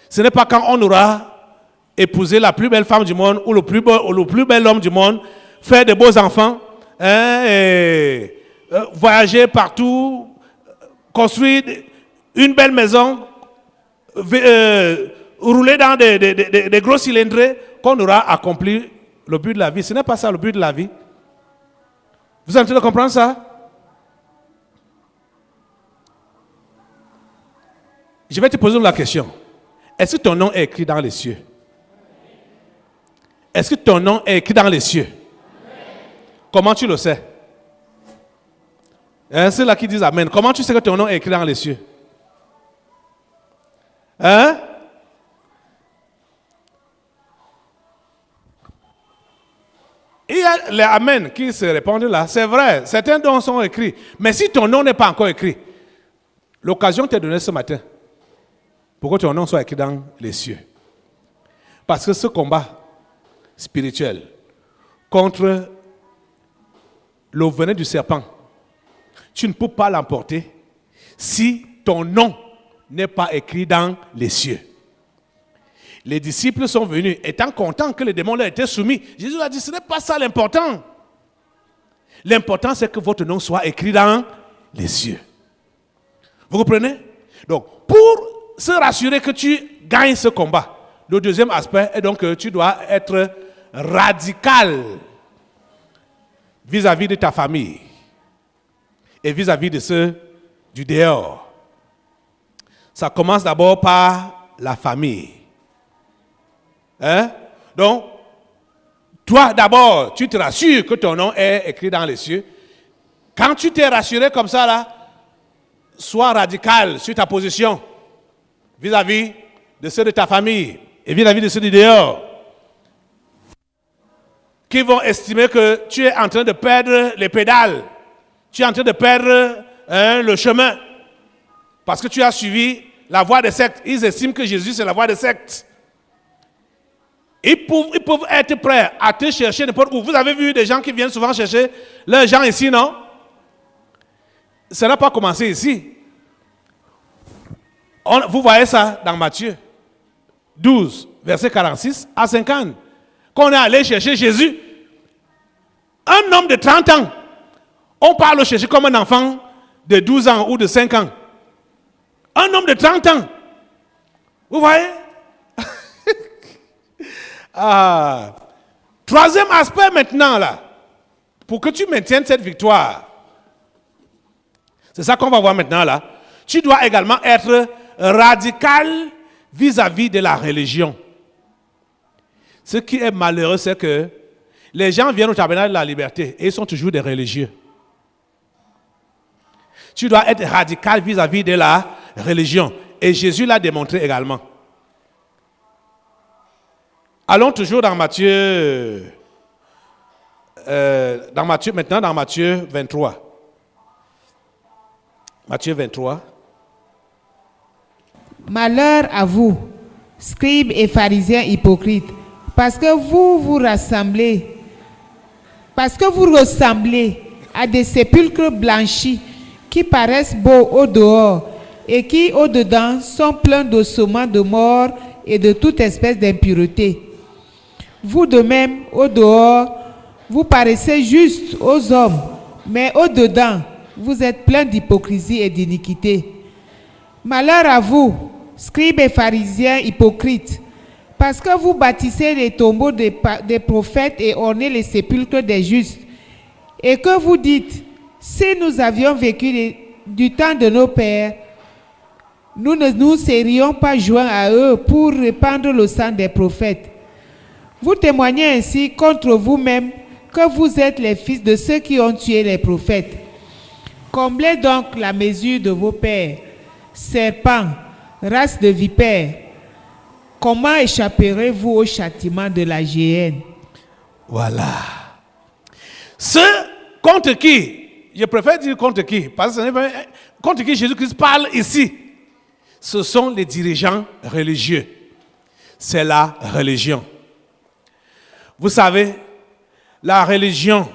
Ce n'est pas quand on aura épousé la plus belle femme du monde ou le plus bel homme du monde, faire de beaux enfants, hein, voyager partout, construire une belle maison, rouler dans des gros cylindrés, qu'on aura accompli le but de la vie. Ce n'est pas ça le but de la vie. Vous êtes en train de comprendre ça? Je vais te poser la question. Est-ce que ton nom est écrit dans les cieux? Est-ce que ton nom est écrit dans les cieux? Comment tu le sais? Ceux-là qui disent Amen. Comment tu sais que ton nom est écrit dans les cieux? Hein? Il y a les Amen qui se répondent là. C'est vrai, certains dons sont écrits. Mais si ton nom n'est pas encore écrit, l'occasion t'est donnée ce matin pour que ton nom soit écrit dans les cieux. Parce que ce combat spirituel contre le venin du serpent, tu ne peux pas l'emporter si ton nom n'est pas écrit dans les cieux. Les disciples sont venus, étant contents que les démons leur étaient soumis. Jésus a dit, ce n'est pas ça l'important. L'important, c'est que votre nom soit écrit dans les cieux. Vous comprenez? Donc, pour se rassurer que tu gagnes ce combat, le deuxième aspect est donc que tu dois être radical vis-à-vis de ta famille et vis-à-vis de ceux du dehors. Ça commence d'abord par la famille. Hein? Donc, toi d'abord, tu te rassures que ton nom est écrit dans les cieux. Quand tu t'es rassuré comme ça, là, sois radical sur ta position vis-à-vis de ceux de ta famille et vis-à-vis de ceux du dehors, qui vont estimer que tu es en train de perdre les pédales, tu es en train de perdre le chemin, parce que tu as suivi la voie des sectes. Ils estiment que Jésus, c'est la voie des sectes. Ils peuvent être prêts à te chercher n'importe où. Vous avez vu des gens qui viennent souvent chercher leurs gens ici, non? Ça n'a pas commencé ici. Vous voyez ça dans Matthieu 12, verset 46 à 50. Quand on est allé chercher Jésus, un homme de 30 ans, on parle le chercher comme un enfant de 12 ans ou de 5 ans. Un homme de 30 ans. Vous voyez? Troisième aspect maintenant, là, pour que tu maintiennes cette victoire. C'est ça qu'on va voir maintenant, là. Tu dois également être radical vis-à-vis de la religion. Ce qui est malheureux, c'est que les gens viennent au tabernacle de la liberté et ils sont toujours des religieux. Tu dois être radical vis-à-vis de la religion. Et Jésus l'a démontré également. Allons toujours dans Matthieu, maintenant dans Matthieu 23. Matthieu 23. Malheur à vous, scribes et pharisiens hypocrites, parce que vous ressemblez à des sépulcres blanchis qui paraissent beaux au dehors et qui au dedans sont pleins d'ossements de mort et de toute espèce d'impureté. Vous de même, au dehors, vous paraissez juste aux hommes, mais au dedans, vous êtes pleins d'hypocrisie et d'iniquité. Malheur à vous, scribes et pharisiens hypocrites, parce que vous bâtissez les tombeaux des prophètes et ornez les sépulcres des justes, et que vous dites, si nous avions vécu du temps de nos pères, nous ne nous serions pas joints à eux pour répandre le sang des prophètes. Vous témoignez ainsi contre vous-même que vous êtes les fils de ceux qui ont tué les prophètes. Comblez donc la mesure de vos pères, serpents, race de vipères. Comment échapperez-vous au châtiment de la géhenne? Voilà. Ceux contre qui, je préfère dire contre qui, parce que contre qui Jésus-Christ parle ici, ce sont les dirigeants religieux. C'est la religion. Vous savez, la religion,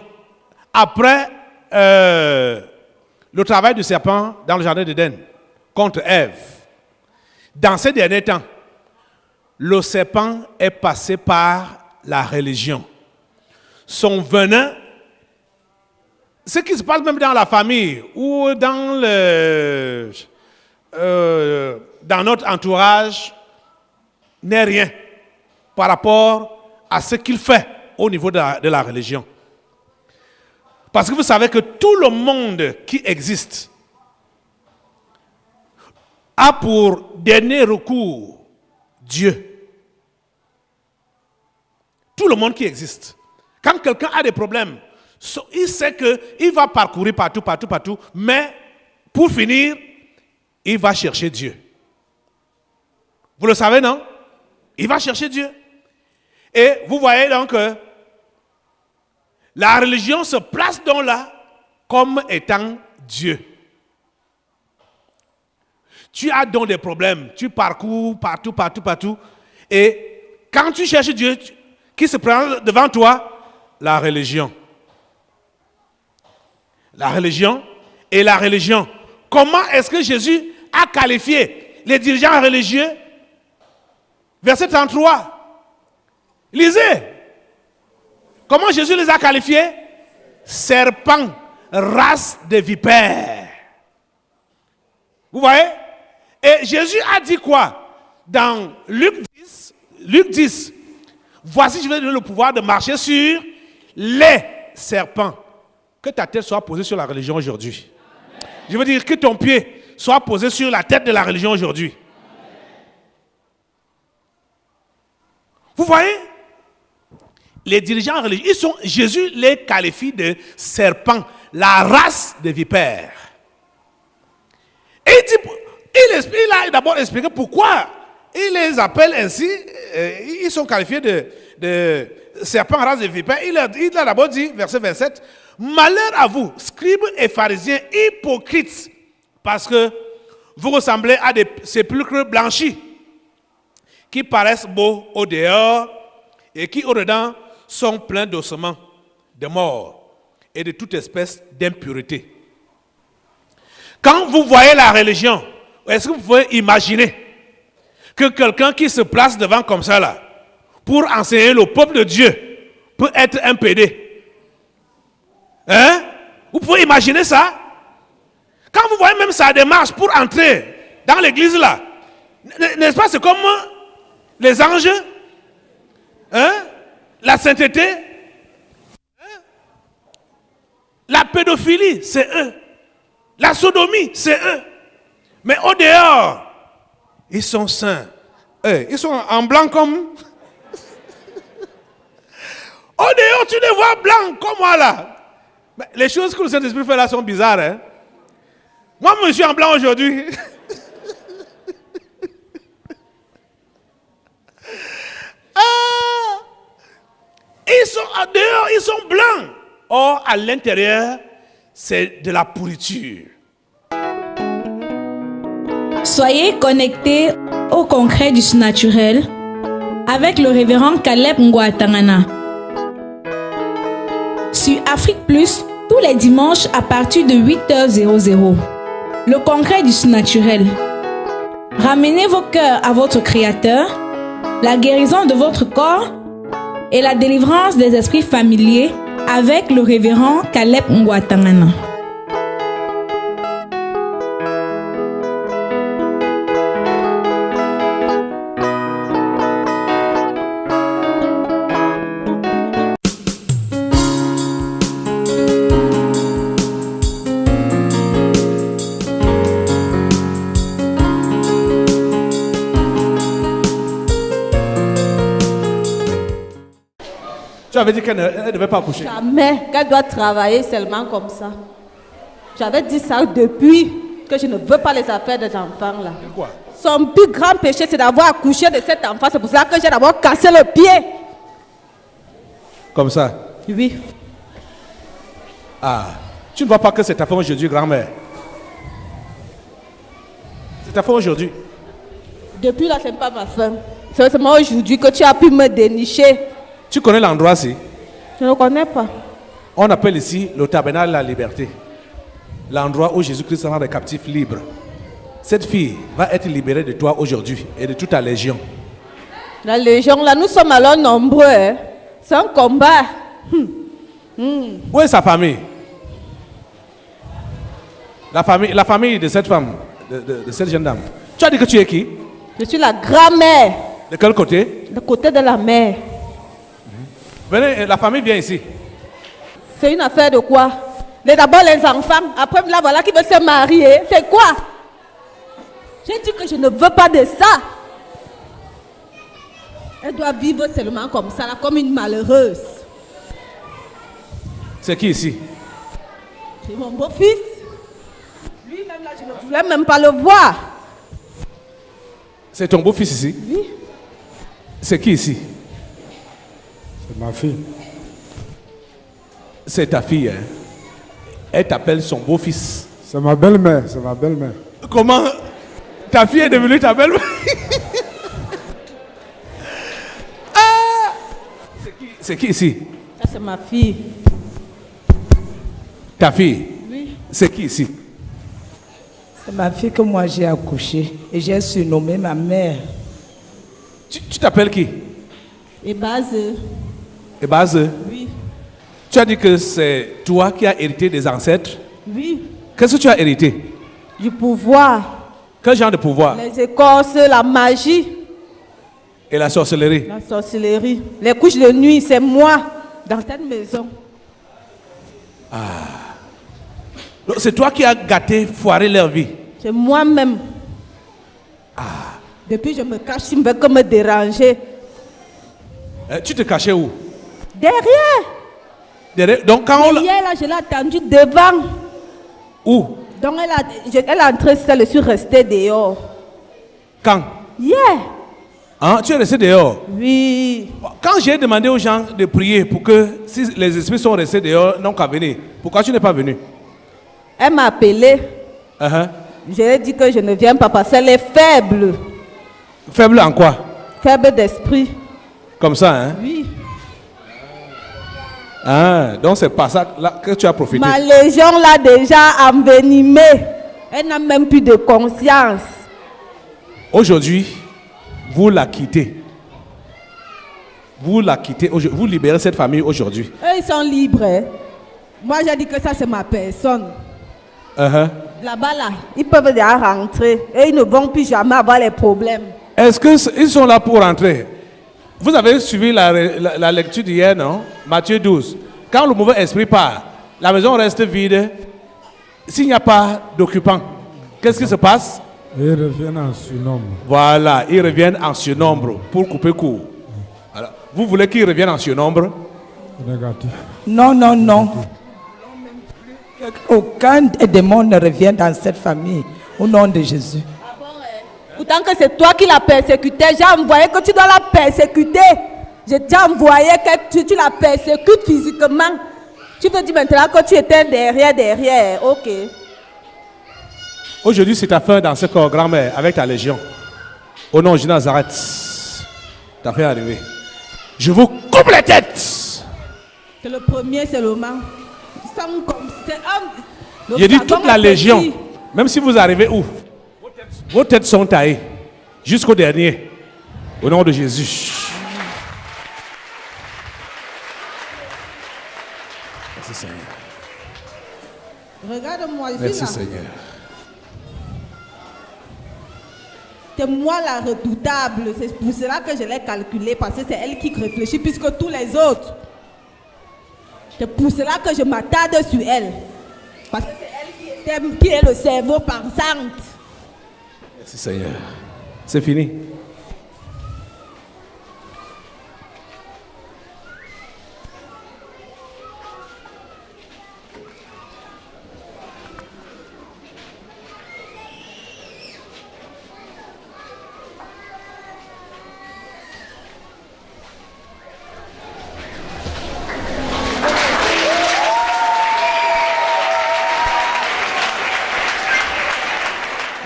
après le travail du serpent dans le jardin d'Éden contre Ève, dans ces derniers temps, le serpent est passé par la religion. Son venin, ce qui se passe même dans la famille ou dans notre entourage n'est rien par rapport à ce qu'il fait au niveau de la religion. Parce que vous savez que tout le monde qui existe a pour dernier recours Dieu. Tout le monde qui existe. Quand quelqu'un a des problèmes, Il sait qu'il va parcourir partout, mais pour finir, il va chercher Dieu. Vous le savez, non? Il va chercher Dieu. Et vous voyez donc que la religion se place donc là comme étant Dieu. Tu as donc des problèmes, tu parcours partout. Et quand tu cherches Dieu, qui se présente devant toi? La religion. La religion et la religion. Comment est-ce que Jésus a qualifié les dirigeants religieux? Verset 33. Lisez. Comment Jésus les a qualifiés? Serpents, race de vipères. Vous voyez? Et Jésus a dit quoi? Dans Luc 10, voici, je vais donner le pouvoir de marcher sur les serpents. Que ta tête soit posée sur la religion aujourd'hui. Je veux dire que ton pied soit posé sur la tête de la religion aujourd'hui. Vous voyez? Les dirigeants religieux, Jésus les qualifie de serpents, la race des vipères. Et il a d'abord expliqué pourquoi il les appelle ainsi. Ils sont qualifiés de serpents, race des vipères. Il a d'abord dit, verset 27, malheur à vous, scribes et pharisiens hypocrites, parce que vous ressemblez à des sépulcres blanchis, qui paraissent beaux au dehors et qui au dedans sont pleins d'ossements, de morts et de toute espèce d'impureté. Quand vous voyez la religion, est-ce que vous pouvez imaginer que quelqu'un qui se place devant comme ça là, pour enseigner le peuple de Dieu, peut être un pédé? Hein? Vous pouvez imaginer ça? Quand vous voyez même sa démarche pour entrer dans l'église là, n'est-ce pas, c'est comme les anges, hein? La sainteté, hein? La pédophilie, c'est eux. La sodomie, c'est eux. Mais au dehors, ils sont saints. Ils sont en blanc comme... Au dehors, tu les vois blancs comme moi là. Mais les choses que le Saint-Esprit fait là sont bizarres. Hein? Moi, je suis en blanc aujourd'hui. Ils sont en dehors, ils sont blancs. Or, à l'intérieur, c'est de la pourriture. Soyez connectés au concret du surnaturel avec le révérend Caleb Ngouatangana. Sur Afrique Plus, tous les dimanches à partir de 8h00. Le concret du surnaturel. Ramenez vos cœurs à votre Créateur, la guérison de votre corps et la délivrance des esprits familiers avec le révérend Caleb Ngouatangana. Tu avais dit qu'elle ne devait pas coucher. Jamais qu'elle doit travailler seulement comme ça. J'avais dit ça depuis que je ne veux pas les affaires des enfants là. Quoi? Son plus grand péché, c'est d'avoir accouché de cet enfant. C'est pour ça que j'ai d'abord cassé le pied. Comme ça? Oui. Ah, tu ne vois pas que c'est ta femme aujourd'hui, grand-mère? C'est ta femme aujourd'hui. Depuis là, ce n'est pas ma femme. C'est seulement aujourd'hui que tu as pu me dénicher. Tu connais l'endroit ici? Je ne connais pas. On appelle ici le tabernacle de la liberté. L'endroit où Jésus-Christ rend les captifs libres. Cette fille va être libérée de toi aujourd'hui et de toute ta légion. La légion, là, nous sommes alors nombreux. Hein? C'est un combat. Où est sa famille? La famille de cette femme, de cette jeune dame. Tu as dit que tu es qui? Je suis la grand-mère. De quel côté? Du côté de la mère. Venez, la famille vient ici. C'est une affaire de quoi? D'abord les enfants, après là voilà qui veut se marier. C'est quoi? J'ai dit que je ne veux pas de ça. Elle doit vivre seulement comme ça, là, comme une malheureuse. C'est qui ici? C'est mon beau-fils. Lui-même là, je ne voulais même pas le voir. C'est ton beau-fils ici? Oui. C'est qui ici? C'est ma fille. C'est ta fille, hein? Elle t'appelle son beau-fils. C'est ma belle-mère. C'est ma belle-mère. Comment ta fille est devenue ta belle-mère? Ah! C'est qui ici? Ça, c'est ma fille. Ta fille? Oui. C'est qui ici? C'est ma fille que moi j'ai accouchée et j'ai surnommé ma mère. Tu t'appelles qui? Et base. Et base? Oui. Tu as dit que c'est toi qui as hérité des ancêtres. Oui. Qu'est-ce que tu as hérité? Du pouvoir. Quel genre de pouvoir? Les écorces, la magie, Et la sorcellerie? la sorcellerie. Les couches de nuit, c'est moi dans cette maison. Donc, c'est toi qui as gâté, foiré leur vie. C'est moi-même. Depuis je me cache, tu ne veux que me déranger. Tu te cachais où? Derrière. Donc quand on... Hier, là, je l'ai attendu devant. Où? Donc, elle est entrée seule, je suis restée dehors. Quand? Hier. Hein? Tu es resté dehors. Oui. Quand j'ai demandé aux gens de prier pour que si les esprits sont restés dehors, non qu'à venir, pourquoi tu n'es pas venu? Elle m'a appelé. Uh-huh. Je lui ai dit que je ne viens pas parce qu'elle est faible. Faible en quoi? Faible d'esprit. Comme ça, hein? Oui. Ah, donc c'est pas ça là que tu as profité. Ma légion l'a déjà envenimée. Elle n'a même plus de conscience. Aujourd'hui, vous la quittez. Vous la quittez, vous libérez cette famille aujourd'hui. Eux, ils sont libres. Hein. Moi, j'ai dit que ça, c'est ma personne. Uh-huh. Là-bas, là, ils peuvent déjà rentrer. Et ils ne vont plus jamais avoir les problèmes. Est-ce qu'ils sont là pour rentrer? Vous avez suivi la lecture d'hier, non? Matthieu 12. Quand le mauvais esprit part, la maison reste vide. S'il n'y a pas d'occupants, qu'est-ce qui se passe? Et ils reviennent en surnombre. Voilà, ils reviennent en surnombre pour couper court. Voilà. Vous voulez qu'ils reviennent en surnombre? Négatif. Non, non, non. Aucun démon ne revient dans cette famille au nom de Jésus. Pourtant que c'est toi qui la persécutais, j'ai envoyé que tu dois la persécuter. Je t'ai envoyé que tu la persécutes physiquement. Tu te dis maintenant que tu étais derrière. Ok. Aujourd'hui, c'est ta fin dans ce corps, grand-mère, avec ta légion. Au nom de Nazareth, ta fin est arrivée. Je vous coupe les têtes. C'est le premier seulement. J'ai dit toute la légion. Même si vous arrivez où? Vos têtes sont taillées. Jusqu'au dernier. Au nom de Jésus. Merci Seigneur. Regarde-moi ici. Merci là. Seigneur. C'est moi la redoutable. C'est pour cela que je l'ai calculé. Parce que c'est elle qui réfléchit plus que tous les autres. C'est pour cela que je m'attarde sur elle. Parce que c'est elle qui est le cerveau pensant. Merci Seigneur. C'est fini.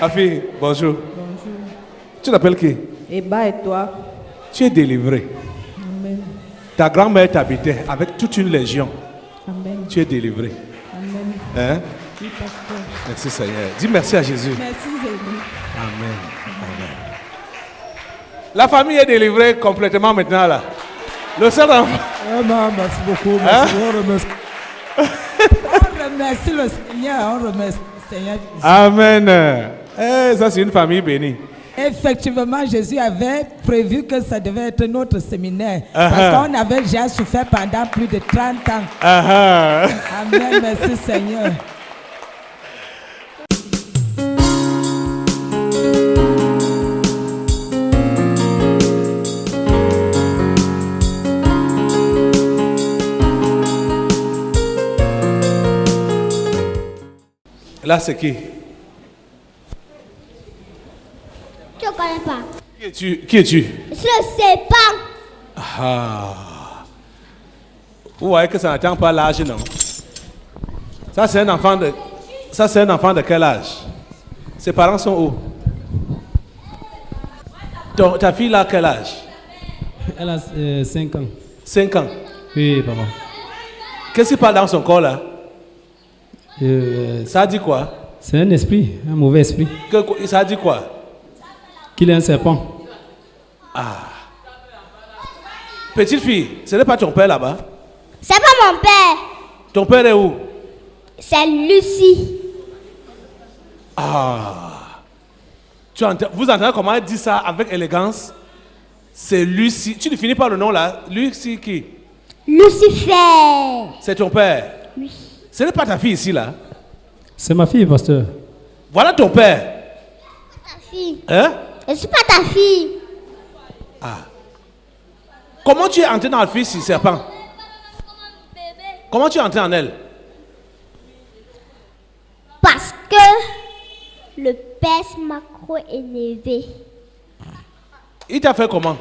Ma fille, bonjour. Bonjour. Tu t'appelles qui? Et bas et toi? Tu es délivré. Amen. Ta grand-mère t'habitait avec toute une légion. Amen. Tu es délivré. Amen. Hein? Oui, pasteur. Merci Seigneur. Dis merci à Jésus. Merci, Jésus. Amen. Amen. La famille est délivrée complètement maintenant là. Le seul enfant. Eh ben, merci beaucoup. Merci. On remercie. On remercie le Seigneur. On remercie le Seigneur. Amen. Ça c'est une famille bénie. Effectivement, Jésus avait prévu que ça devait être notre séminaire. Uh-huh. Parce qu'on avait déjà souffert pendant plus de 30 ans. Uh-huh. Amen. Merci Seigneur. Là, c'est qui? Je ne connais pas. Qui es-tu? Je ne sais pas. Ah. Vous voyez que ça n'atteint pas l'âge, non? Ça, c'est un enfant de... Ça, c'est un enfant de quel âge? Ses parents sont où? Ta fille a quel âge? Elle a 5 ans. 5 ans. Oui, papa. Qu'est-ce qui parle dans son corps là? Ça dit quoi? C'est un esprit, un mauvais esprit. Ça dit quoi? Qu'il est un serpent. Ah. Petite fille, ce n'est pas ton père là-bas? C'est pas mon père. Ton père est où? C'est Lucie. Ah. Vous entendez comment elle dit ça avec élégance? C'est Lucie. Tu ne finis pas le nom là? Lucie qui? Lucifer. C'est ton père? Oui. Ce n'est pas ta fille ici là? C'est ma fille, pasteur. Voilà ton père. Ta fille. Hein? Je ne suis pas ta fille. Ah. Comment tu es entré dans le fils du serpent? Comment tu es entré en elle? Parce que le père m'a trop énervé. Il t'a fait comment?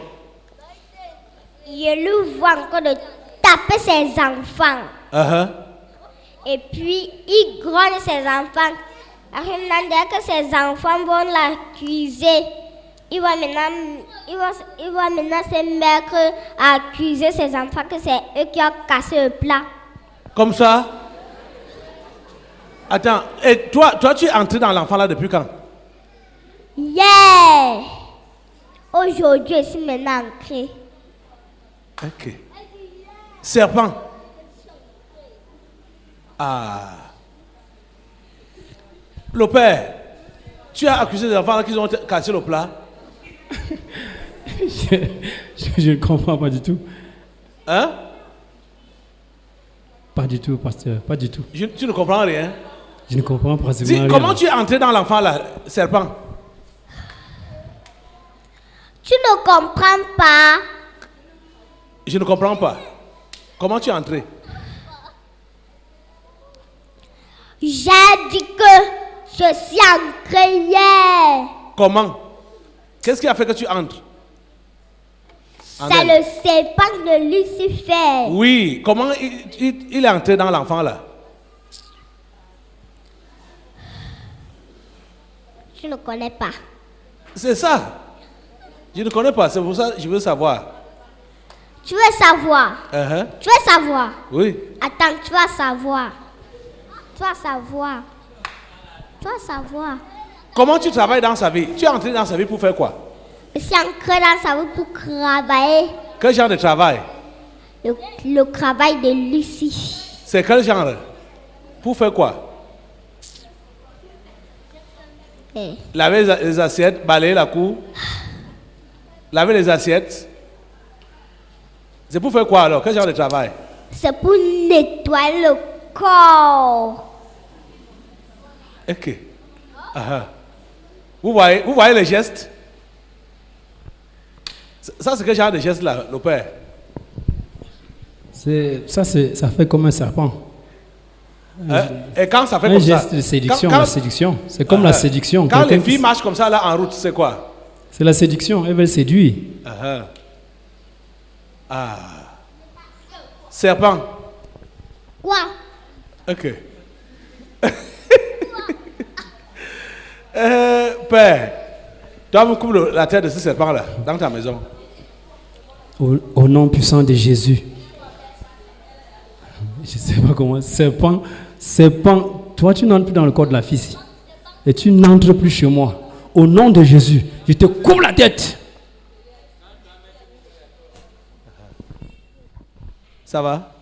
Je lui vois encore de taper ses enfants. Et puis, il grogne ses enfants. Dès que ses enfants vont l'accuser, il va maintenant se mettre à accuser ses enfants que c'est eux qui ont cassé le plat. Comme ça? Attends, et toi tu es entré dans l'enfant là depuis quand? Hier. Aujourd'hui, je suis maintenant entré. Ok. Serpent. Ah. Le père, tu as accusé les enfants là qu'ils ont cassé le plat? je ne comprends pas du tout. Hein? Pas du tout, pasteur, pas du tout. Tu ne comprends rien? Je ne comprends pratiquement rien. Comment tu es entré dans l'enfant là, serpent? Tu ne comprends pas? Je ne comprends pas. Comment tu es entré? J'ai dit que je suis entré hier. Comment? Qu'est-ce qui a fait que tu entres? C'est le serpent de Lucifer. Oui, comment il est entré dans l'enfant là? Je ne connais pas. C'est ça. Je ne connais pas, c'est pour ça que je veux savoir. Tu veux savoir? Tu veux savoir? Oui. Attends, tu vas savoir. Tu vas savoir. Tu vas savoir. Comment tu travailles dans sa vie? Tu es entré dans sa vie pour faire quoi? Je suis entré dans sa vie pour travailler. Quel genre de travail? Le travail de Lucie. C'est quel genre? Pour faire quoi? Laver les assiettes, balayer la cour. Laver les assiettes. C'est pour faire quoi alors? Quel genre de travail? C'est pour nettoyer le corps. Ok. Vous voyez les gestes? Ça, c'est quel genre de geste là, le père? Ça fait comme un serpent. Et quand ça fait un comme ça? Un geste de séduction, la séduction. C'est comme la séduction. Quand les filles marchent comme ça là en route, c'est quoi? C'est la séduction, elles veulent séduire. Ah. Serpent. Quoi? Ok. Père, toi me couvre la tête de ce serpent là, dans ta maison. Au nom puissant de Jésus. Je ne sais pas comment. Serpent, toi tu n'entres plus dans le corps de la fille. Et tu n'entres plus chez moi. Au nom de Jésus, je te coupe la tête. Ça va?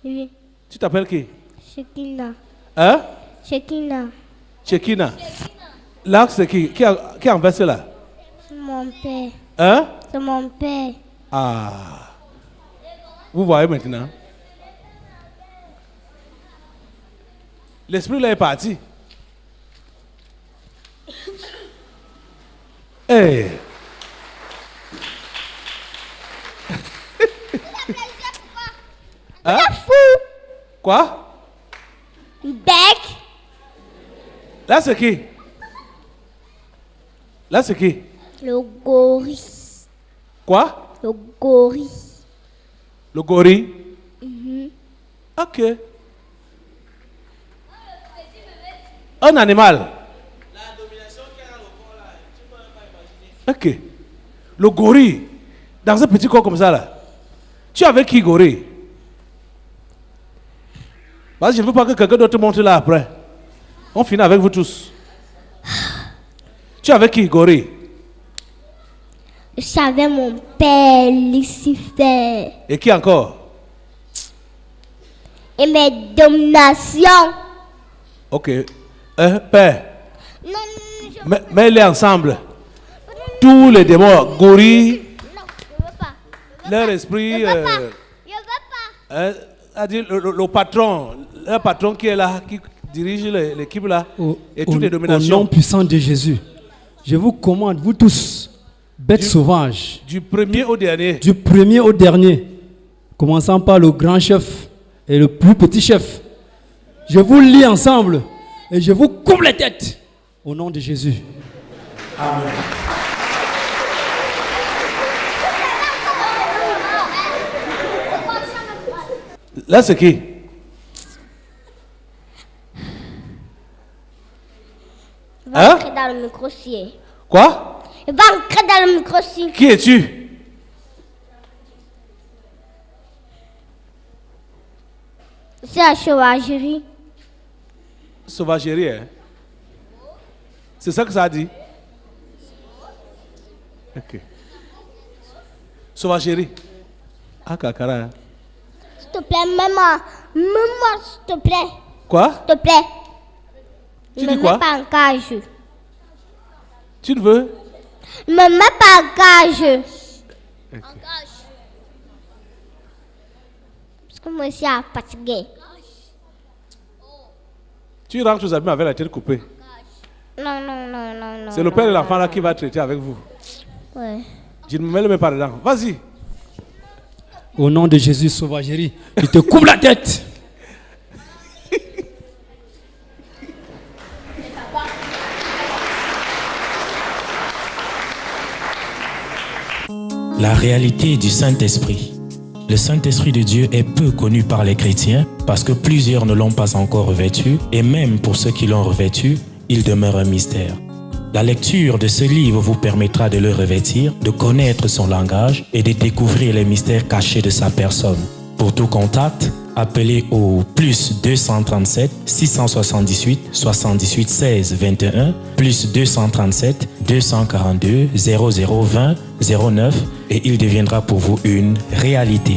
Oui. Tu t'appelles qui? Shekina. Hein? Shekina. Shekina. Là, c'est qui? Qui a enversé là? C'est mon père. Hein? C'est mon père. Ah. Vous voyez maintenant? L'esprit là est parti. Hey. Hein? Fou. Quoi? Bec. Là, c'est qui? Là, c'est qui? Le gorille. Quoi? Le gorille. Le gorille? Ok. Un animal. Ok. Le gorille. Dans un petit corps comme ça, là. Tu es avec qui, gorille? Parce que je ne veux pas que quelqu'un d'autre te montre là après. On finit avec vous tous. Tu es avec qui, gorille? Je suis avec mon père, Lucifer. Et qui encore? Et mes dominations. Ok. Père. Non, je Mets-les ensemble. Tous les démons, gorille, veux pas. leur esprit. Je veux pas. A dit le patron, le patron qui est là, qui dirige l'équipe là, et toutes les Au dominations. nom puissant de Jésus, je vous commande, vous tous, bêtes sauvages, Du premier au dernier. du premier au dernier, commençant par le grand chef et le plus petit chef. Je vous lie ensemble et je vous coupe les têtes au nom de Jésus. Amen. Là, c'est qui? Va entrer dans le micro-ci. Quoi? Va entrer dans le micro-ci. Qui es-tu? C'est la sauvagerie. Sauvagerie, hein? C'est ça que ça a dit? Ok. Sauvagerie. Ah, kakara. Hein? S'il te plaît, maman. Maman, s'il te plaît. Quoi? S'il te plaît. Tu Ne dis me quoi? mets pas en cage. Tu ne veux? Ne me mets pas en cage. Ok. Parce que moi aussi, je suis fatiguée. Tu rentres aux amis avec la tête coupée. Non, non, non, non, non. C'est le père de l'enfant là qui va traiter avec vous. Ouais. Je ne me mets le même pas dedans. Vas-y. Au nom de Jésus, sauvagerie, je te coupe la tête. La réalité du Saint-Esprit. Le Saint-Esprit de Dieu est peu connu par les chrétiens parce que plusieurs ne l'ont pas encore revêtu et même pour ceux qui l'ont revêtu, il demeure un mystère. La lecture de ce livre vous permettra de le revêtir, de connaître son langage et de découvrir les mystères cachés de sa personne. Pour tout contact, appelez au plus 237 678 78 16 21 plus 237 242 0020 09 et il deviendra pour vous une réalité.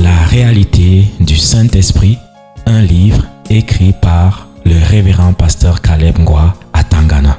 La réalité du Saint-Esprit, un livre écrit par le révérend pasteur Caleb Ngwa à Tangana.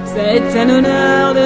C'est un honneur